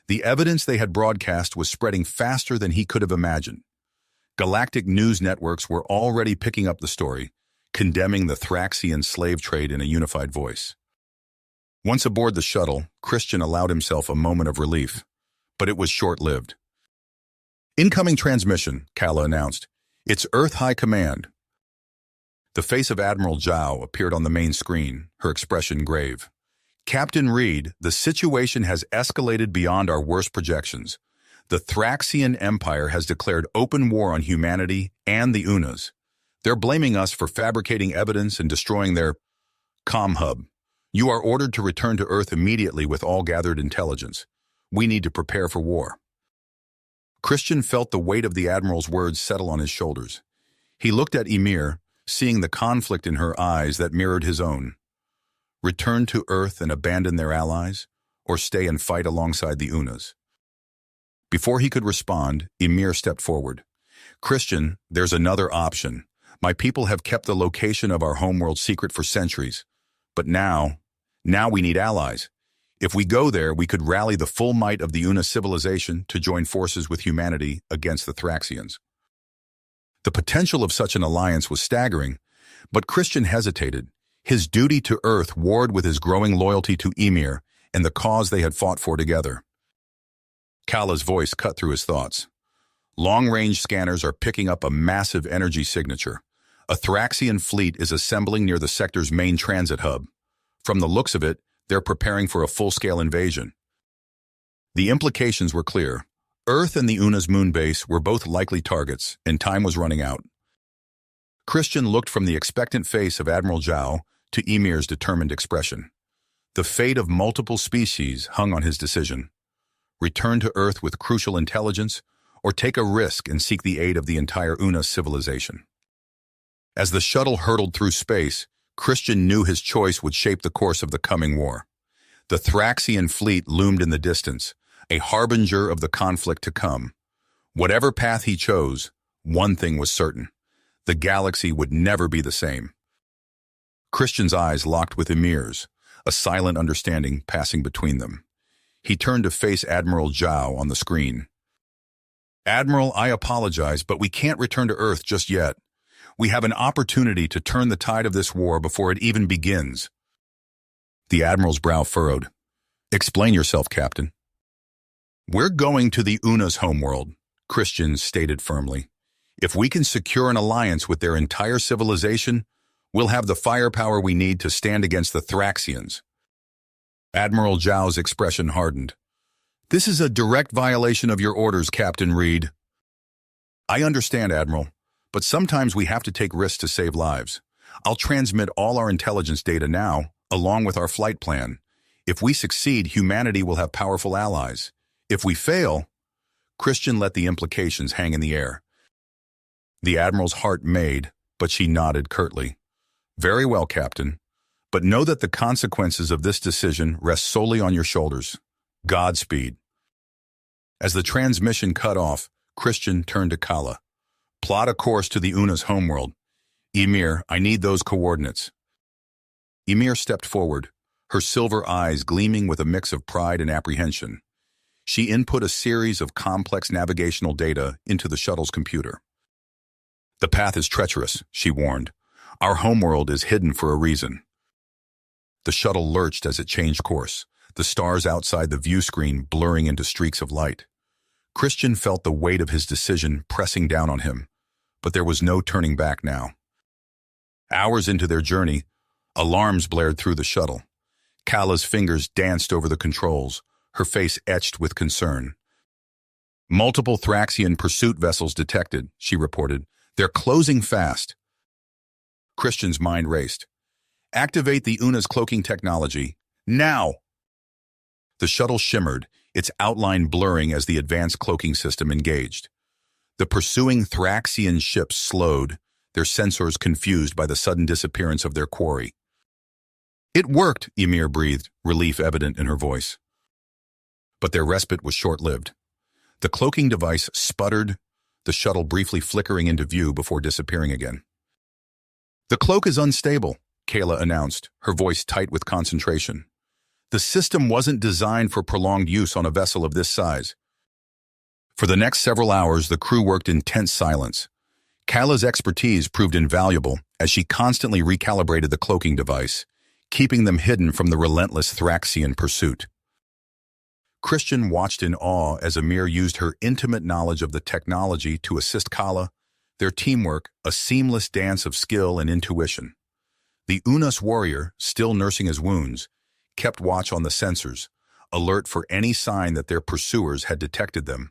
The evidence they had broadcast was spreading faster than he could have imagined. Galactic news networks were already picking up the story, condemning the Thraxian slave trade in a unified voice. Once aboard the shuttle, Christian allowed himself a moment of relief, but it was short-lived. "Incoming transmission," Kala announced. "It's Earth High Command." The face of Admiral Zhao appeared on the main screen, her expression grave. "Captain Reed, the situation has escalated beyond our worst projections. The Thraxian Empire has declared open war on humanity and the Unas. They're blaming us for fabricating evidence and destroying their comm hub. You are ordered to return to Earth immediately with all gathered intelligence. We need to prepare for war." Christian felt the weight of the Admiral's words settle on his shoulders. He looked at Ymir, seeing the conflict in her eyes that mirrored his own. Return to Earth and abandon their allies, or stay and fight alongside the Unas? Before he could respond, Ymir stepped forward. "Christian, there's another option. My people have kept the location of our homeworld secret for centuries. But now we need allies. If we go there, we could rally the full might of the Una civilization to join forces with humanity against the Thraxians." The potential of such an alliance was staggering, but Christian hesitated. His duty to Earth warred with his growing loyalty to Ymir and the cause they had fought for together. Kala's voice cut through his thoughts. "Long-range scanners are picking up a massive energy signature. A Thraxian fleet is assembling near the sector's main transit hub. From the looks of it, they're preparing for a full-scale invasion." The implications were clear. Earth and the Una's moon base were both likely targets, and time was running out. Christian looked from the expectant face of Admiral Zhao to Ymir's determined expression. The fate of multiple species hung on his decision. Return to Earth with crucial intelligence, or take a risk and seek the aid of the entire Una civilization. As the shuttle hurtled through space, Christian knew his choice would shape the course of the coming war. The Thraxian fleet loomed in the distance, a harbinger of the conflict to come. Whatever path he chose, one thing was certain: the galaxy would never be the same. Christian's eyes locked with Ymir's, a silent understanding passing between them. He turned to face Admiral Zhao on the screen. "Admiral, I apologize, but we can't return to Earth just yet. We have an opportunity to turn the tide of this war before it even begins." The Admiral's brow furrowed. "Explain yourself, Captain." "We're going to the Una's homeworld," Christian stated firmly. "If we can secure an alliance with their entire civilization, we'll have the firepower we need to stand against the Thraxians." Admiral Zhao's expression hardened. "This is a direct violation of your orders, Captain Reed." "I understand, Admiral, but sometimes we have to take risks to save lives. I'll transmit all our intelligence data now, along with our flight plan. If we succeed, humanity will have powerful allies. If we fail..." Christian let the implications hang in the air. The Admiral's heart made, but she nodded curtly. Very well, Captain. But know that the consequences of this decision rest solely on your shoulders. Godspeed. As the transmission cut off, Christian turned to Kala. Plot a course to the Una's homeworld. Ymir, I need those coordinates. Ymir stepped forward, her silver eyes gleaming with a mix of pride and apprehension. She input a series of complex navigational data into the shuttle's computer. The path is treacherous, she warned. Our homeworld is hidden for a reason. The shuttle lurched as it changed course, the stars outside the view screen blurring into streaks of light. Christian felt the weight of his decision pressing down on him, but there was no turning back now. Hours into their journey, alarms blared through the shuttle. Kala's fingers danced over the controls, her face etched with concern. Multiple Thraxian pursuit vessels detected, she reported. They're closing fast. Christian's mind raced. Activate the Una's cloaking technology. Now! The shuttle shimmered, its outline blurring as the advanced cloaking system engaged. The pursuing Thraxian ships slowed, their sensors confused by the sudden disappearance of their quarry. It worked, Ymir breathed, relief evident in her voice. But their respite was short-lived. The cloaking device sputtered, the shuttle briefly flickering into view before disappearing again. The cloak is unstable, Kala announced, her voice tight with concentration. The system wasn't designed for prolonged use on a vessel of this size. For the next several hours, the crew worked in tense silence. Kala's expertise proved invaluable as she constantly recalibrated the cloaking device, keeping them hidden from the relentless Thraxian pursuit. Christian watched in awe as Ymir used her intimate knowledge of the technology to assist Kala, their teamwork a seamless dance of skill and intuition. The Unas warrior, still nursing his wounds, kept watch on the sensors, alert for any sign that their pursuers had detected them.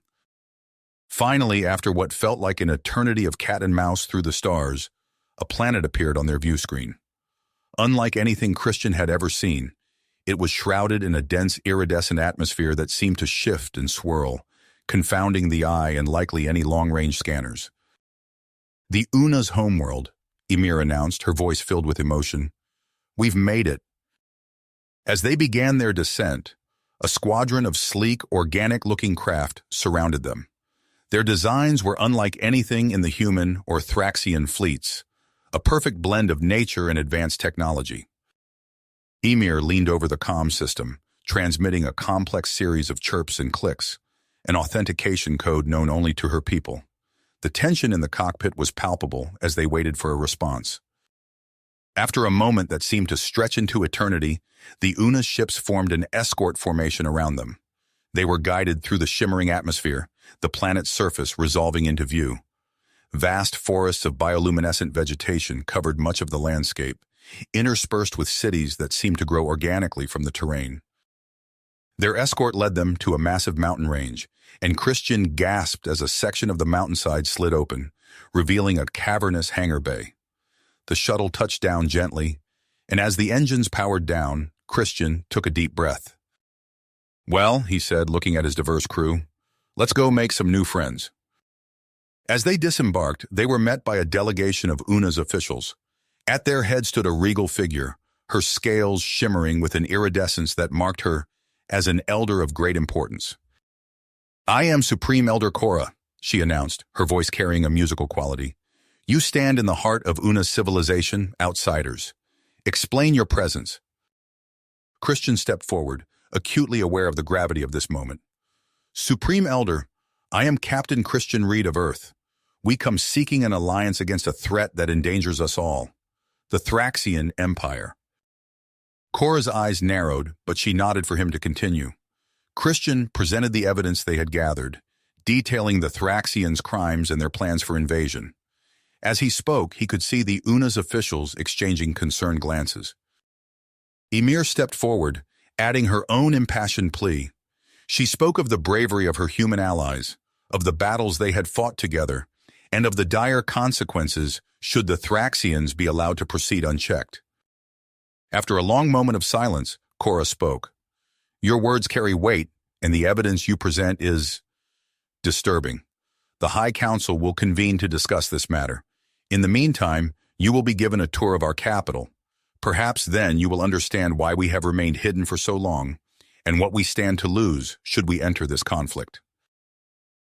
Finally, after what felt like an eternity of cat and mouse through the stars, a planet appeared on their view screen. Unlike anything Christian had ever seen, it was shrouded in a dense iridescent atmosphere that seemed to shift and swirl, confounding the eye and likely any long-range scanners. The Una's homeworld, Ymir announced, her voice filled with emotion. We've made it. As they began their descent, a squadron of sleek, organic-looking craft surrounded them. Their designs were unlike anything in the human or Thraxian fleets, a perfect blend of nature and advanced technology. Ymir leaned over the comm system, transmitting a complex series of chirps and clicks, an authentication code known only to her people. The tension in the cockpit was palpable as they waited for a response. After a moment that seemed to stretch into eternity, the Una's ships formed an escort formation around them. They were guided through the shimmering atmosphere, the planet's surface resolving into view. Vast forests of bioluminescent vegetation covered much of the landscape, interspersed with cities that seemed to grow organically from the terrain. Their escort led them to a massive mountain range, and Christian gasped as a section of the mountainside slid open, revealing a cavernous hangar bay. The shuttle touched down gently, and as the engines powered down, Christian took a deep breath. Well, he said, looking at his diverse crew, let's go make some new friends. As they disembarked, they were met by a delegation of Una's officials. At their head stood a regal figure, her scales shimmering with an iridescence that marked her as an elder of great importance. I am Supreme Elder Korra, she announced, her voice carrying a musical quality. You stand in the heart of Una's civilization, outsiders. Explain your presence. Christian stepped forward, acutely aware of the gravity of this moment. Supreme Elder, I am Captain Christian Reed of Earth. We come seeking an alliance against a threat that endangers us all. The Thraxian Empire. Korra's eyes narrowed, but she nodded for him to continue. Christian presented the evidence they had gathered, detailing the Thraxians' crimes and their plans for invasion. As he spoke, he could see the Una's officials exchanging concerned glances. Ymir stepped forward, adding her own impassioned plea. She spoke of the bravery of her human allies, of the battles they had fought together, and of the dire consequences should the Thraxians be allowed to proceed unchecked. After a long moment of silence, Korra spoke. Your words carry weight, and the evidence you present is Disturbing. The High Council will convene to discuss this matter. In the meantime, you will be given a tour of our capital. Perhaps then you will understand why we have remained hidden for so long, and what we stand to lose should we enter this conflict.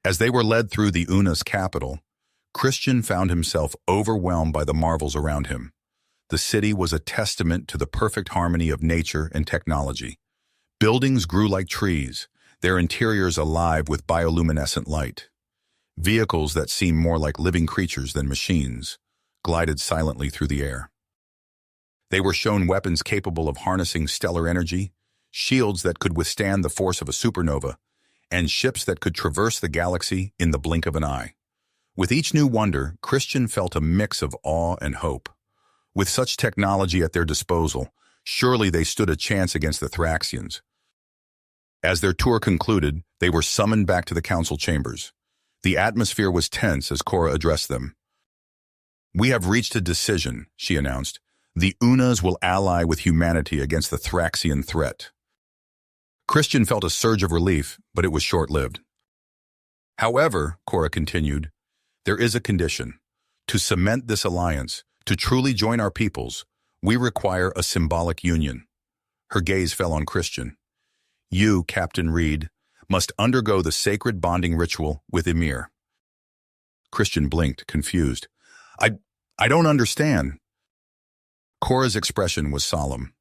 As they were led through the Una's capital, Christian found himself overwhelmed by the marvels around him. The city was a testament to the perfect harmony of nature and technology. Buildings grew like trees, their interiors alive with bioluminescent light. Vehicles that seemed more like living creatures than machines glided silently through the air. They were shown weapons capable of harnessing stellar energy, shields that could withstand the force of a supernova, and ships that could traverse the galaxy in the blink of an eye. With each new wonder, Christian felt a mix of awe and hope. With such technology at their disposal, surely they stood a chance against the Thraxians. As their tour concluded, they were summoned back to the council chambers. The atmosphere was tense as Cora addressed them. "We have reached a decision," she announced. "The Unas will ally with humanity against the Thraxian threat." Christian felt a surge of relief, but it was short-lived. "However," Cora continued, "there is a condition. To cement this alliance, to truly join our peoples, we require a symbolic union." Her gaze fell on Christian. "You, Captain Reed, must undergo the sacred bonding ritual with Ymir." Christian blinked, confused. I don't understand." Cora's expression was solemn.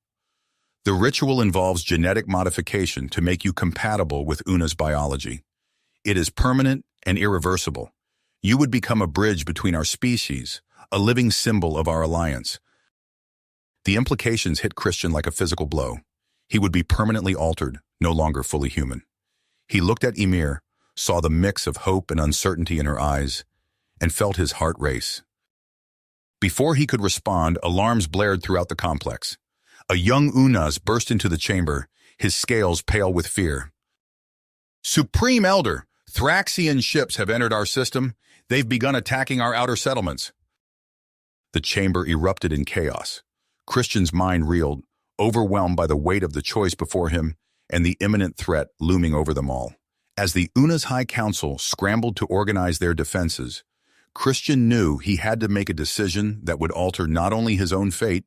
"The ritual involves genetic modification to make you compatible with Una's biology. It is permanent and irreversible. You would become a bridge between our species, a living symbol of our alliance." The implications hit Christian like a physical blow. He would be permanently altered, no longer fully human. He looked at Ymir, saw the mix of hope and uncertainty in her eyes, and felt his heart race. Before he could respond, alarms blared throughout the complex. A young Unas burst into the chamber, his scales pale with fear. "Supreme Elder, Thraxian ships have entered our system. They've begun attacking our outer settlements." The chamber erupted in chaos. Christian's mind reeled, overwhelmed by the weight of the choice before him and the imminent threat looming over them all. As the Una's High Council scrambled to organize their defenses, Christian knew he had to make a decision that would alter not only his own fate,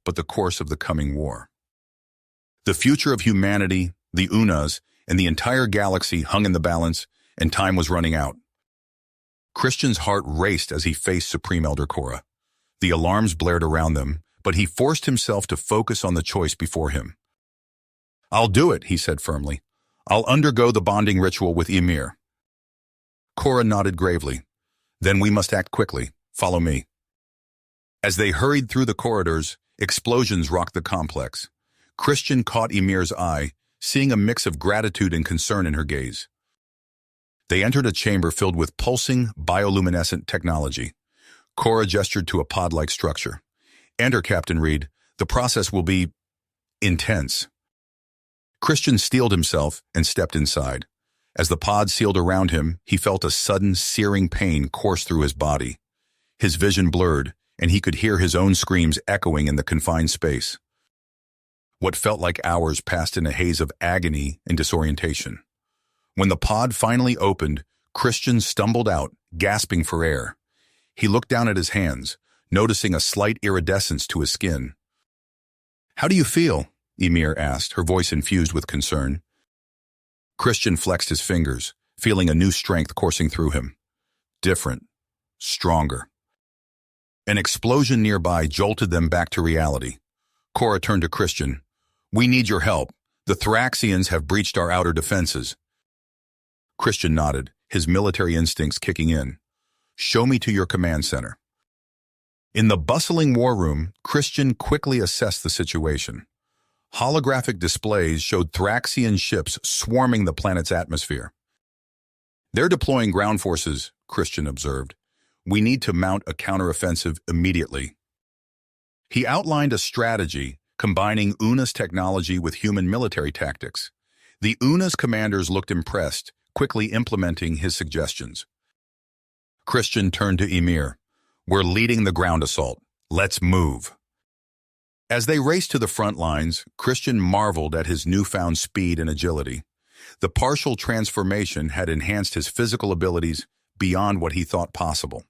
but the course of the coming war. The future of humanity, the Unas, and the entire galaxy hung in the balance, and time was running out. Christian's heart raced as he faced Supreme Elder Cora. The alarms blared around them, but he forced himself to focus on the choice before him. "I'll do it," he said firmly. "I'll undergo the bonding ritual with Ymir." Cora nodded gravely. "Then we must act quickly. Follow me." As they hurried through the corridors, explosions rocked the complex. Christian caught Ymir's eye, seeing a mix of gratitude and concern in her gaze. They entered a chamber filled with pulsing, bioluminescent technology. Cora gestured to a pod-like structure. "Enter, Captain Reed. The process will be intense." Christian steeled himself and stepped inside. As the pod sealed around him, he felt a sudden, searing pain course through his body. His vision blurred, and he could hear his own screams echoing in the confined space. What felt like hours passed in a haze of agony and disorientation. When the pod finally opened, Christian stumbled out, gasping for air. He looked down at his hands, noticing a slight iridescence to his skin. "How do you feel?" Ymir asked, her voice infused with concern. Christian flexed his fingers, feeling a new strength coursing through him. Different. Stronger. An explosion nearby jolted them back to reality. Cora turned to Christian. "We need your help. The Thraxians have breached our outer defenses." Christian nodded, his military instincts kicking in. "Show me to your command center." In the bustling war room, Christian quickly assessed the situation. Holographic displays showed Thraxian ships swarming the planet's atmosphere. "They're deploying ground forces," Christian observed. "We need to mount a counteroffensive immediately." He outlined a strategy combining Una's technology with human military tactics. The Una's commanders looked impressed, quickly implementing his suggestions. Christian turned to Ymir. "We're leading the ground assault. Let's move." As they raced to the front lines, Christian marveled at his newfound speed and agility. The partial transformation had enhanced his physical abilities beyond what he thought possible.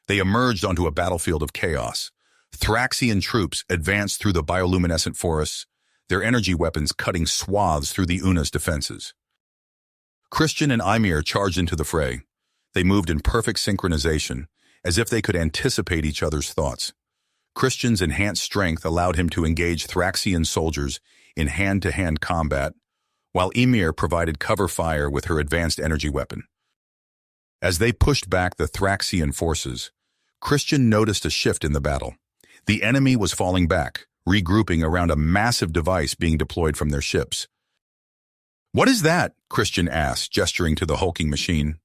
They emerged onto a battlefield of chaos. Thraxian troops advanced through the bioluminescent forests, their energy weapons cutting swaths through the Una's defenses. Christian and Ymir charged into the fray. They moved in perfect synchronization, as if they could anticipate each other's thoughts. Christian's enhanced strength allowed him to engage Thraxian soldiers in hand-to-hand combat, while Ymir provided cover fire with her advanced energy weapon. As they pushed back the Thraxian forces, Christian noticed a shift in the battle. The enemy was falling back, regrouping around a massive device being deployed from their ships. "What is that?" Christian asked, gesturing to the hulking machine.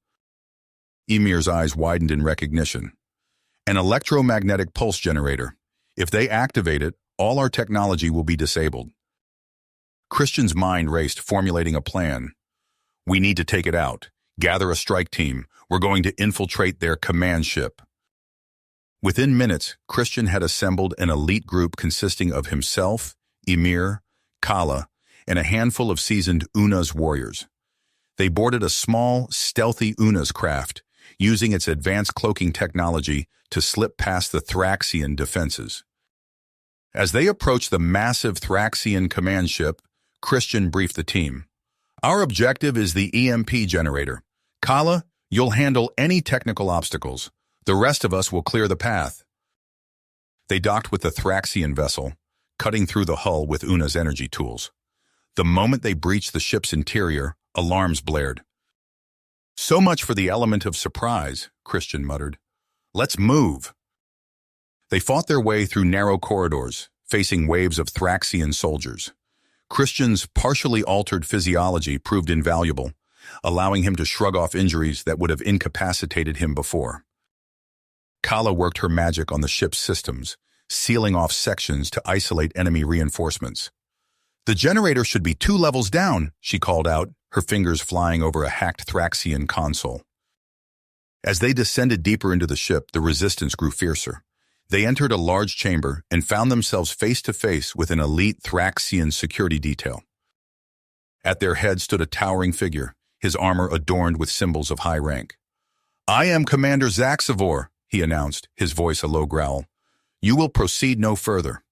Ymir's eyes widened in recognition. "An electromagnetic pulse generator. If they activate it, all our technology will be disabled." Christian's mind raced, formulating a plan. "We need to take it out. Gather a strike team. We're going to infiltrate their command ship." Within minutes, Christian had assembled an elite group consisting of himself, Ymir, Kala, and a handful of seasoned Una's warriors. They boarded a small, stealthy Una's craft, using its advanced cloaking technology to slip past the Thraxian defenses. As they approached the massive Thraxian command ship, Christian briefed the team. "Our objective is the EMP generator. Kala, you'll handle any technical obstacles. The rest of us will clear the path." They docked with the Thraxian vessel, cutting through the hull with Una's energy tools. The moment they breached the ship's interior, alarms blared. "So much for the element of surprise," Christian muttered. "Let's move." They fought their way through narrow corridors, facing waves of Thraxian soldiers. Christian's partially altered physiology proved invaluable, allowing him to shrug off injuries that would have incapacitated him before. Kala worked her magic on the ship's systems, sealing off sections to isolate enemy reinforcements. "The generator should be 2 levels down," she called out, her fingers flying over a hacked Thraxian console. As they descended deeper into the ship, the resistance grew fiercer. They entered a large chamber and found themselves face-to-face with an elite Thraxian security detail. At their head stood a towering figure, his armor adorned with symbols of high rank. "I am Commander Zaxivor," he announced, his voice a low growl. "You will proceed no further."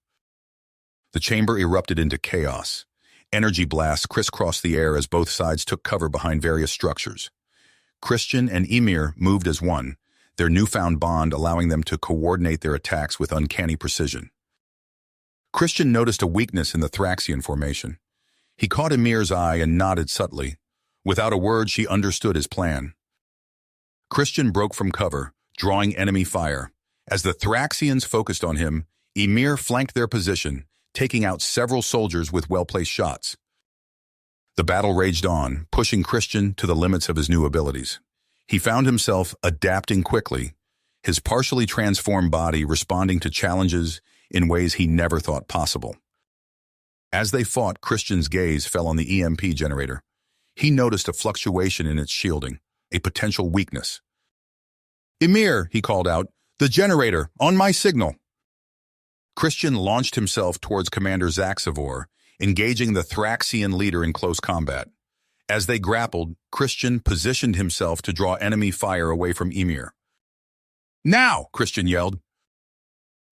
The chamber erupted into chaos. Energy blasts crisscrossed the air as both sides took cover behind various structures. Christian and Ymir moved as one, their newfound bond allowing them to coordinate their attacks with uncanny precision. Christian noticed a weakness in the Thraxian formation. He caught Ymir's eye and nodded subtly. Without a word, she understood his plan. Christian broke from cover, drawing enemy fire. As the Thraxians focused on him, Ymir flanked their position, taking out several soldiers with well-placed shots. The battle raged on, pushing Christian to the limits of his new abilities. He found himself adapting quickly, his partially transformed body responding to challenges in ways he never thought possible. As they fought, Christian's gaze fell on the EMP generator. He noticed a fluctuation in its shielding, a potential weakness. "Ymir," he called out, "the generator, on my signal." Christian launched himself towards Commander Zaxivor, engaging the Thraxian leader in close combat. As they grappled, Christian positioned himself to draw enemy fire away from Ymir. "Now!" Christian yelled.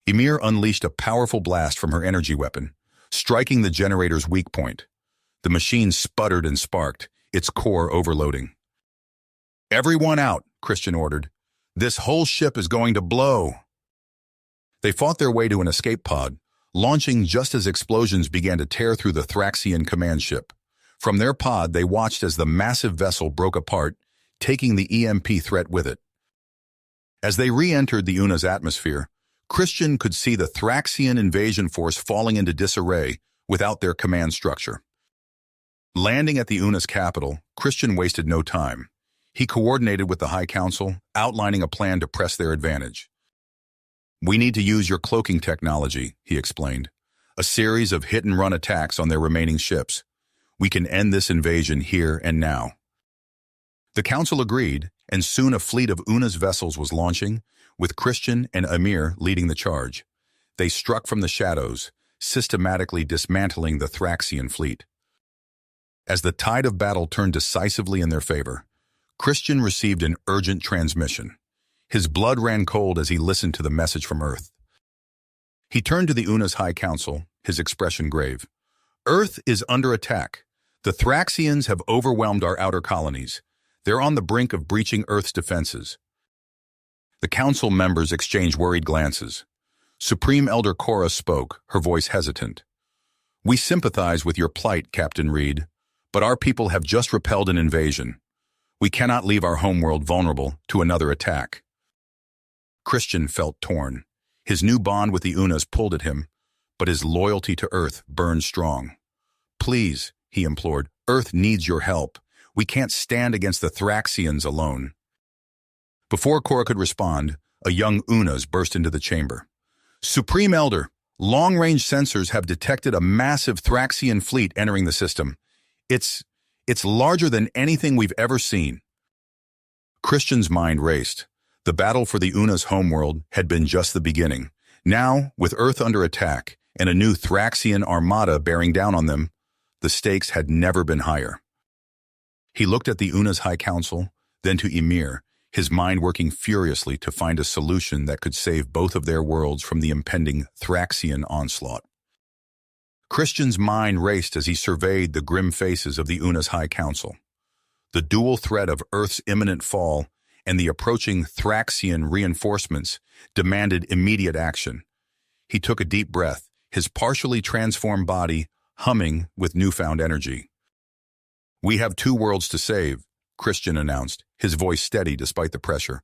Ymir unleashed a powerful blast from her energy weapon, striking the generator's weak point. The machine sputtered and sparked, its core overloading. "Everyone out," Christian ordered. "This whole ship is going to blow." They fought their way to an escape pod, launching just as explosions began to tear through the Thraxian command ship. From their pod, they watched as the massive vessel broke apart, taking the EMP threat with it. As they re-entered the Una's atmosphere, Christian could see the Thraxian invasion force falling into disarray without their command structure. Landing at the Una's capital, Christian wasted no time. He coordinated with the High Council, outlining a plan to press their advantage. "We need to use your cloaking technology," he explained. "A series of hit-and-run attacks on their remaining ships. We can end this invasion here and now." The council agreed, and soon a fleet of Una's vessels was launching, with Christian and Ymir leading the charge. They struck from the shadows, systematically dismantling the Thraxian fleet. As the tide of battle turned decisively in their favor, Christian received an urgent transmission. His blood ran cold as he listened to the message from Earth. He turned to the UNA's High Council, his expression grave. Earth is under attack. The Thraxians have overwhelmed our outer colonies. They're on the brink of breaching Earth's defenses. The council members exchanged worried glances. Supreme Elder Cora spoke, her voice hesitant. We sympathize with your plight, Captain Reed, but our people have just repelled an invasion. We cannot leave our homeworld vulnerable to another attack. Christian felt torn. His new bond with the UNAs pulled at him, but his loyalty to Earth burned strong. Please, he implored, Earth needs your help. We can't stand against the Thraxians alone. Before Cora could respond, a young UNAs burst into the chamber. Supreme Elder, long-range sensors have detected a massive Thraxian fleet entering the system. It's larger than anything we've ever seen. Christian's mind raced. The battle for the UNA's homeworld had been just the beginning. Now, with Earth under attack and a new Thraxian armada bearing down on them, the stakes had never been higher. He looked at the UNA's High Council, then to Ymir, his mind working furiously to find a solution that could save both of their worlds from the impending Thraxian onslaught. Christian's mind raced as he surveyed the grim faces of the UNA's High Council. The dual threat of Earth's imminent fall and the approaching Thraxian reinforcements demanded immediate action. He took a deep breath, his partially transformed body humming with newfound energy. We have 2 worlds to save, Christian announced, his voice steady despite the pressure.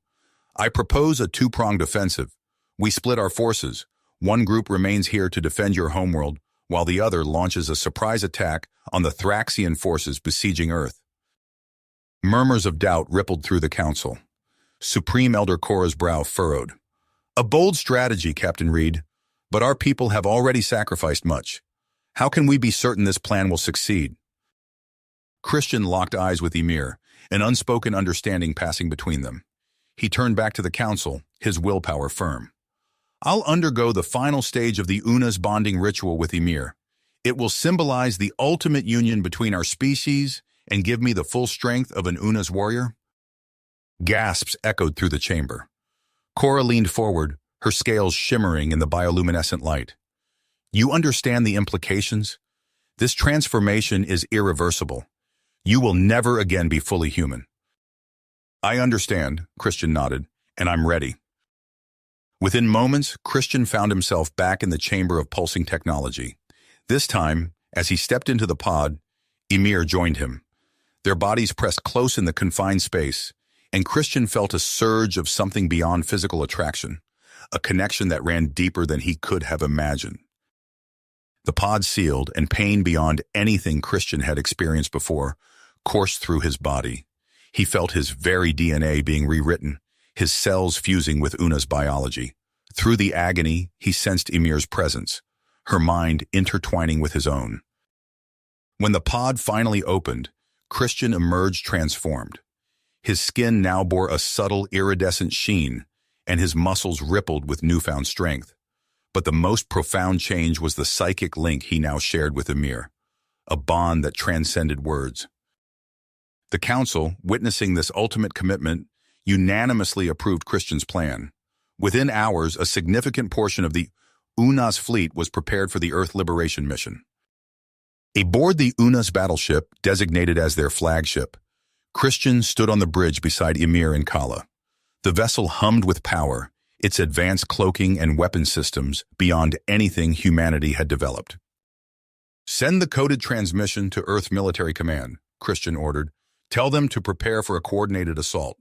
I propose a 2-pronged offensive. We split our forces. One group remains here to defend your homeworld, while the other launches a surprise attack on the Thraxian forces besieging Earth. Murmurs of doubt rippled through the council. Supreme Elder Cora's brow furrowed. A bold strategy, Captain Reed, but our people have already sacrificed much. How can we be certain this plan will succeed? Christian locked eyes with Ymir, an unspoken understanding passing between them. He turned back to the council, his willpower firm. I'll undergo the final stage of the UNA's bonding ritual with Ymir. It will symbolize the ultimate union between our species and give me the full strength of an UNA's warrior. Gasps echoed through the chamber. Cora leaned forward, her scales shimmering in the bioluminescent light. You understand the implications? This transformation is irreversible. You will never again be fully human. I understand, Christian nodded, and I'm ready. Within moments, Christian found himself back in the chamber of pulsing technology. This time, as he stepped into the pod, Ymir joined him. Their bodies pressed close in the confined space, and Christian felt a surge of something beyond physical attraction, a connection that ran deeper than he could have imagined. The pod sealed, and pain beyond anything Christian had experienced before coursed through his body. He felt his very DNA being rewritten, his cells fusing with UNA's biology. Through the agony, he sensed Ymir's presence, her mind intertwining with his own. When the pod finally opened, Christian emerged transformed. His skin now bore a subtle iridescent sheen, and his muscles rippled with newfound strength. But the most profound change was the psychic link he now shared with Ymir, a bond that transcended words. The council, witnessing this ultimate commitment, unanimously approved Christian's plan. Within hours, a significant portion of the UNA's fleet was prepared for the Earth Liberation mission. Aboard the UNA's battleship, designated as their flagship, Christian stood on the bridge beside Ymir and Kala. The vessel hummed with power, its advanced cloaking and weapon systems beyond anything humanity had developed. Send the coded transmission to Earth Military Command, Christian ordered. Tell them to prepare for a coordinated assault.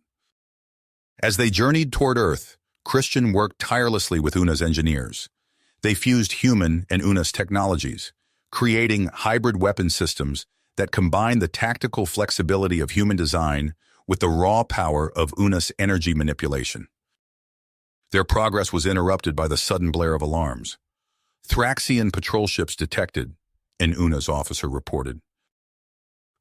As they journeyed toward Earth, Christian worked tirelessly with UNA's engineers. They fused human and UNA's technologies, creating hybrid weapon systems that combine the tactical flexibility of human design with the raw power of UNA's energy manipulation. Their progress was interrupted by the sudden blare of alarms. Thraxian patrol ships detected, an UNA's officer reported.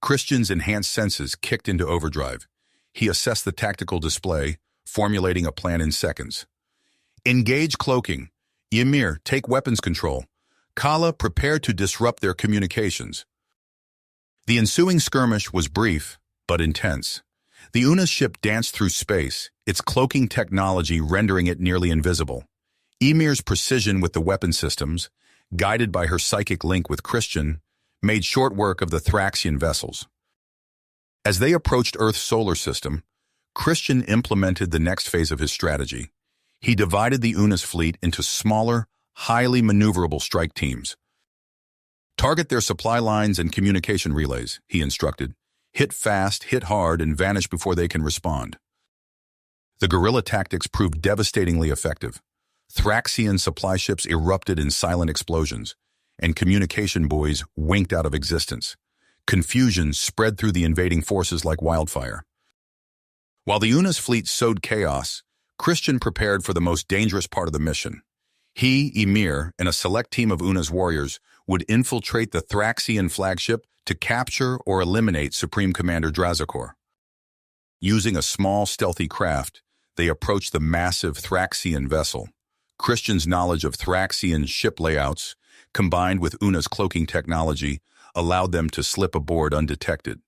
Christian's enhanced senses kicked into overdrive. He assessed the tactical display, formulating a plan in seconds. Engage cloaking. Ymir, take weapons control. Kala, prepare to disrupt their communications. The ensuing skirmish was brief, but intense. The Una's ship danced through space, its cloaking technology rendering it nearly invisible. Ymir's precision with the weapon systems, guided by her psychic link with Christian, made short work of the Thraxian vessels. As they approached Earth's solar system, Christian implemented the next phase of his strategy. He divided the Una's fleet into smaller, highly maneuverable strike teams. Target their supply lines and communication relays, he instructed. Hit fast, hit hard, and vanish before they can respond. The guerrilla tactics proved devastatingly effective. Thraxian supply ships erupted in silent explosions, and communication buoys winked out of existence. Confusion spread through the invading forces like wildfire. While the Una's fleet sowed chaos, Christian prepared for the most dangerous part of the mission. He, Ymir, and a select team of Una's warriors would infiltrate the Thraxian flagship to capture or eliminate Supreme Commander Drazakor. Using a small, stealthy craft, they approached the massive Thraxian vessel. Christian's knowledge of Thraxian ship layouts, combined with Una's cloaking technology, allowed them to slip aboard undetected.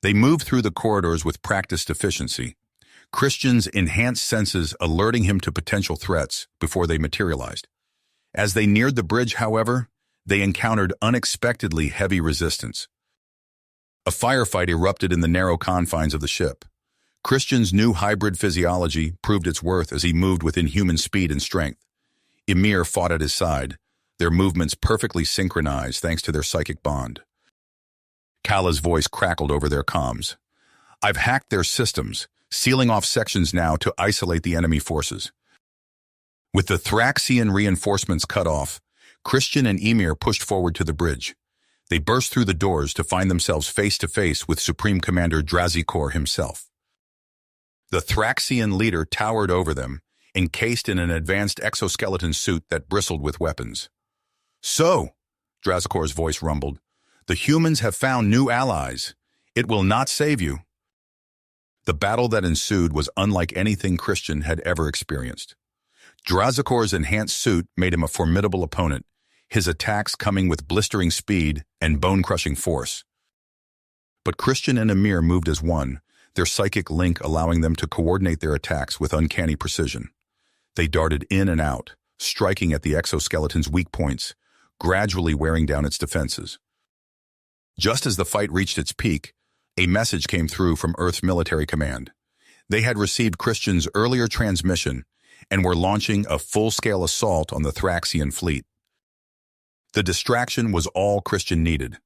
They moved through the corridors with practiced efficiency, Christian's enhanced senses alerting him to potential threats before they materialized. As they neared the bridge, however, they encountered unexpectedly heavy resistance. A firefight erupted in the narrow confines of the ship. Christian's new hybrid physiology proved its worth as he moved with inhuman speed and strength. Ymir fought at his side, their movements perfectly synchronized thanks to their psychic bond. Kala's voice crackled over their comms. "I've hacked their systems, sealing off sections now to isolate the enemy forces." With the Thraxian reinforcements cut off, Christian and Ymir pushed forward to the bridge. They burst through the doors to find themselves face-to-face with Supreme Commander Drazakor himself. The Thraxian leader towered over them, encased in an advanced exoskeleton suit that bristled with weapons. "So," Drazakor's voice rumbled, "the humans have found new allies. It will not save you." The battle that ensued was unlike anything Christian had ever experienced. Drazakor's enhanced suit made him a formidable opponent, his attacks coming with blistering speed and bone-crushing force. But Christian and Ymir moved as one, their psychic link allowing them to coordinate their attacks with uncanny precision. They darted in and out, striking at the exoskeleton's weak points, gradually wearing down its defenses. Just as the fight reached its peak, a message came through from Earth's military command. They had received Christian's earlier transmission and were launching a full-scale assault on the Thraxian fleet. The distraction was all Christian needed.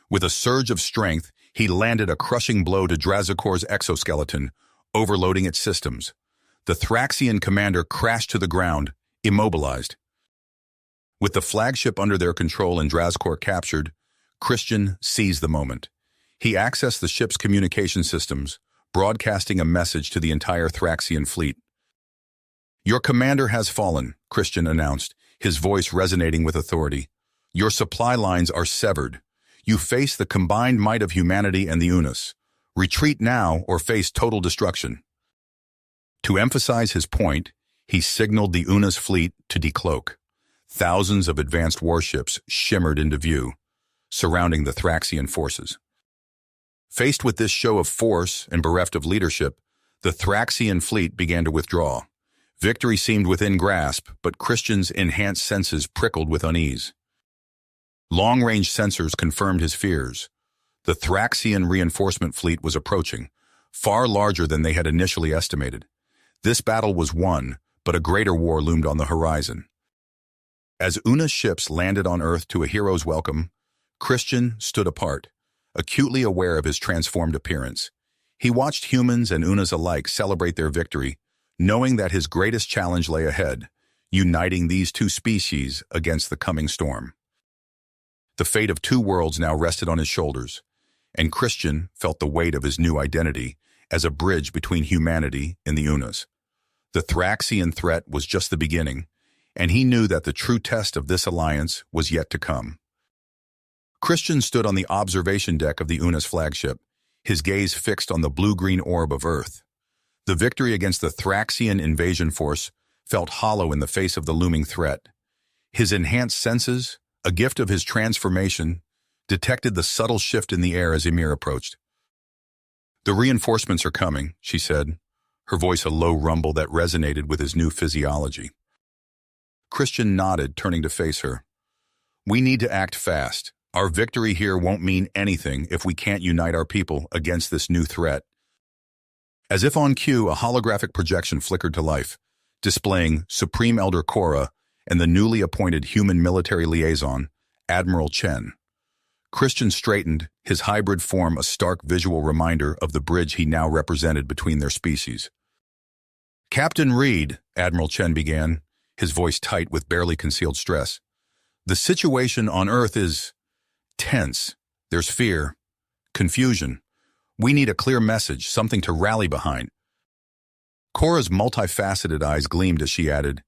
With a surge of strength, he landed a crushing blow to Drazakor's exoskeleton, overloading its systems. The Thraxian commander crashed to the ground, immobilized. With the flagship under their control and Drazakor captured, Christian seized the moment. He accessed the ship's communication systems, broadcasting a message to the entire Thraxian fleet. "Your commander has fallen," Christian announced, his voice resonating with authority. "Your supply lines are severed. You face the combined might of humanity and the Unas. Retreat now or face total destruction." To emphasize his point, he signaled the Unas fleet to decloak. Thousands of advanced warships shimmered into view, surrounding the Thraxian forces. Faced with this show of force and bereft of leadership, the Thraxian fleet began to withdraw. Victory seemed within grasp, but Christian's enhanced senses prickled with unease. Long-range sensors confirmed his fears. The Thraxian reinforcement fleet was approaching, far larger than they had initially estimated. This battle was won, but a greater war loomed on the horizon. As Una's ships landed on Earth to a hero's welcome, Christian stood apart, acutely aware of his transformed appearance. He watched humans and Unas alike celebrate their victory, knowing that his greatest challenge lay ahead, uniting these two species against the coming storm. The fate of two worlds now rested on his shoulders, and Christian felt the weight of his new identity as a bridge between humanity and the Unas. The Thraxian threat was just the beginning, and he knew that the true test of this alliance was yet to come. Christian stood on the observation deck of the Unas flagship, his gaze fixed on the blue-green orb of Earth. The victory against the Thraxian invasion force felt hollow in the face of the looming threat. His enhanced senses, a gift of his transformation, detected the subtle shift in the air as Ymir approached. "The reinforcements are coming," she said, her voice a low rumble that resonated with his new physiology. Christian nodded, turning to face her. "We need to act fast. Our victory here won't mean anything if we can't unite our people against this new threat." As if on cue, a holographic projection flickered to life, displaying Supreme Elder Korra and the newly appointed human military liaison, Admiral Chen. Christian straightened, his hybrid form a stark visual reminder of the bridge he now represented between their species. "Captain Reed," Admiral Chen began, his voice tight with barely concealed stress. "The situation on Earth is tense. There's fear, confusion. We need a clear message, something to rally behind." Korra's multifaceted eyes gleamed as she added,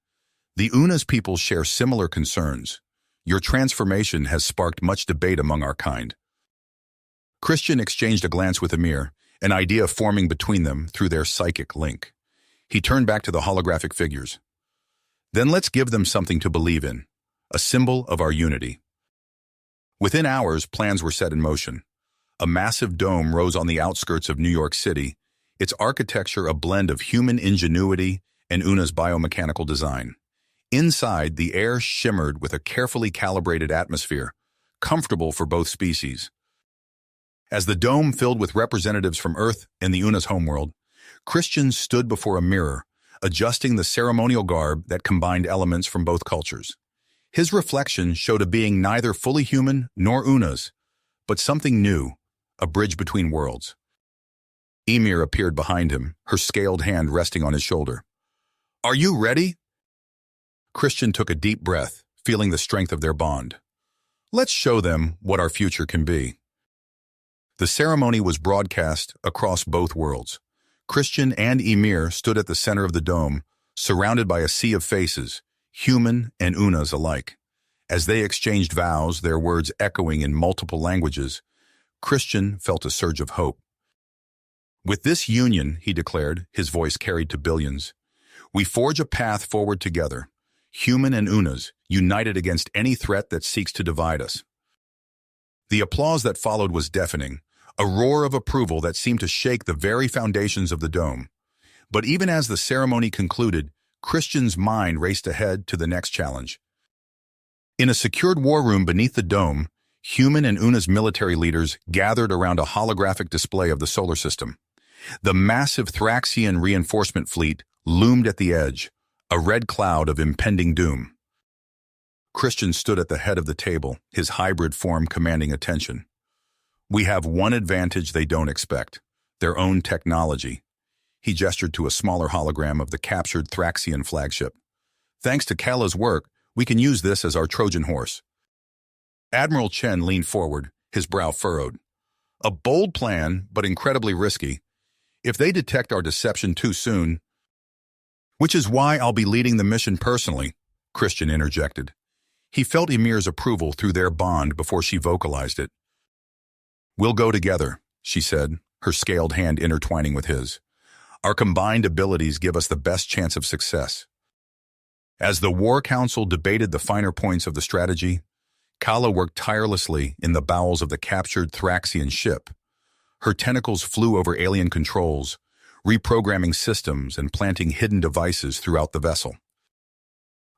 "The Una's people share similar concerns. Your transformation has sparked much debate among our kind." Christian exchanged a glance with Ymir, an idea forming between them through their psychic link. He turned back to the holographic figures. "Then let's give them something to believe in, a symbol of our unity." Within hours, plans were set in motion. A massive dome rose on the outskirts of New York City, its architecture a blend of human ingenuity and Una's biomechanical design. Inside, the air shimmered with a carefully calibrated atmosphere, comfortable for both species. As the dome filled with representatives from Earth and the Una's homeworld, Christian stood before a mirror, adjusting the ceremonial garb that combined elements from both cultures. His reflection showed a being neither fully human nor Una's, but something new, a bridge between worlds. Ymir appeared behind him, her scaled hand resting on his shoulder. "Are you ready?" Christian took a deep breath, feeling the strength of their bond. "Let's show them what our future can be." The ceremony was broadcast across both worlds. Christian and Ymir stood at the center of the dome, surrounded by a sea of faces, human and Una's alike. As they exchanged vows, their words echoing in multiple languages, Christian felt a surge of hope. "With this union," he declared, his voice carried to billions, "we forge a path forward together, human and Una's, united against any threat that seeks to divide us." The applause that followed was deafening, a roar of approval that seemed to shake the very foundations of the dome. But even as the ceremony concluded, Christian's mind raced ahead to the next challenge. In a secured war room beneath the dome, human and Una's military leaders gathered around a holographic display of the solar system. The massive Thraxian reinforcement fleet loomed at the edge, a red cloud of impending doom. Christian stood at the head of the table, his hybrid form commanding attention. "We have one advantage they don't expect, their own technology." He gestured to a smaller hologram of the captured Thraxian flagship. "Thanks to Kala's work, we can use this as our Trojan horse." Admiral Chen leaned forward, his brow furrowed. "A bold plan, but incredibly risky. If they detect our deception too soon—" "Which is why I'll be leading the mission personally," Christian interjected. He felt Ymir's approval through their bond before she vocalized it. "We'll go together," she said, her scaled hand intertwining with his. "Our combined abilities give us the best chance of success." As the War Council debated the finer points of the strategy, Kala worked tirelessly in the bowels of the captured Thraxian ship. Her tentacles flew over alien controls, reprogramming systems and planting hidden devices throughout the vessel.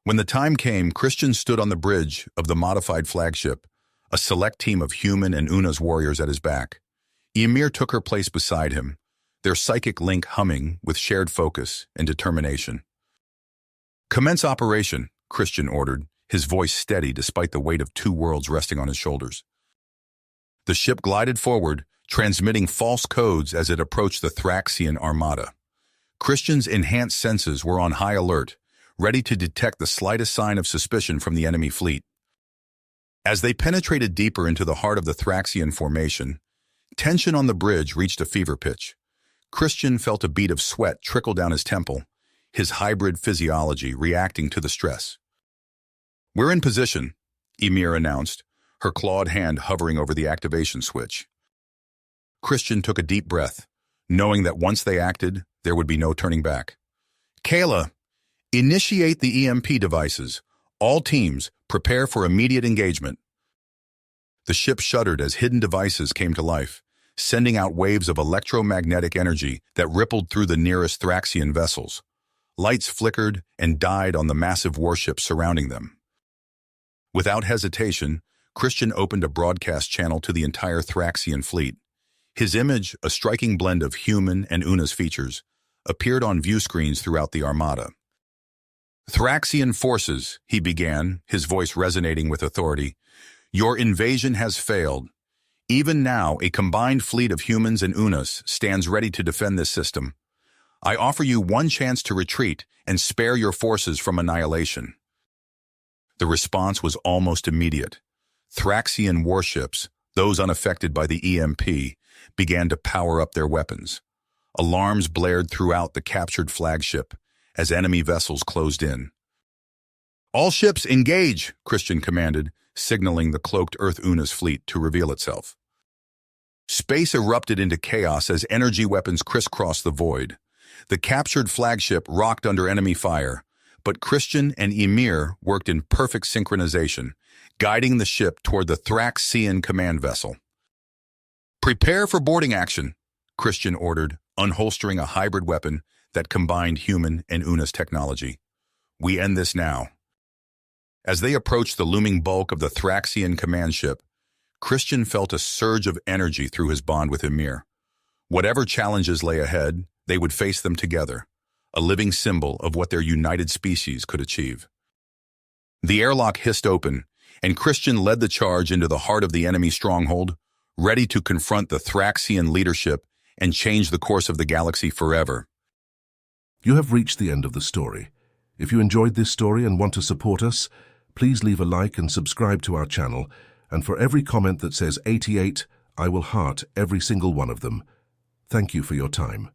When the time came, Christian stood on the bridge of the modified flagship, a select team of human and Una's warriors at his back. Ymir took her place beside him, their psychic link humming with shared focus and determination. "Commence operation," Christian ordered, his voice steady despite the weight of two worlds resting on his shoulders. The ship glided forward, transmitting false codes as it approached the Thraxian armada. Christian's enhanced senses were on high alert, ready to detect the slightest sign of suspicion from the enemy fleet. As they penetrated deeper into the heart of the Thraxian formation, tension on the bridge reached a fever pitch. Christian felt a bead of sweat trickle down his temple, his hybrid physiology reacting to the stress. "We're in position," Ymir announced, her clawed hand hovering over the activation switch. Christian took a deep breath, knowing that once they acted, there would be no turning back. "Kala, initiate the EMP devices. All teams, prepare for immediate engagement." The ship shuddered as hidden devices came to life, sending out waves of electromagnetic energy that rippled through the nearest Thraxian vessels. Lights flickered and died on the massive warships surrounding them. Without hesitation, Christian opened a broadcast channel to the entire Thraxian fleet. His image, a striking blend of human and Una's features, appeared on view screens throughout the armada. "Thraxian forces," he began, his voice resonating with authority. "Your invasion has failed. Even now, a combined fleet of humans and Unas stands ready to defend this system. I offer you one chance to retreat and spare your forces from annihilation." The response was almost immediate. Thraxian warships, those unaffected by the EMP, began to power up their weapons. Alarms blared throughout the captured flagship as enemy vessels closed in. "All ships engage," Christian commanded, signaling the cloaked Earth Una's fleet to reveal itself. Space erupted into chaos as energy weapons crisscrossed the void. The captured flagship rocked under enemy fire, but Christian and Ymir worked in perfect synchronization, guiding the ship toward the Thraxian command vessel. "Prepare for boarding action," Christian ordered, unholstering a hybrid weapon that combined human and Una's technology. "We end this now." As they approached the looming bulk of the Thraxian command ship, Christian felt a surge of energy through his bond with Ymir. Whatever challenges lay ahead, they would face them together, a living symbol of what their united species could achieve. The airlock hissed open, and Christian led the charge into the heart of the enemy stronghold, ready to confront the Thraxian leadership and change the course of the galaxy forever. You have reached the end of the story. If you enjoyed this story and want to support us, please leave a like and subscribe to our channel, and for every comment that says 88, I will heart every single one of them. Thank you for your time.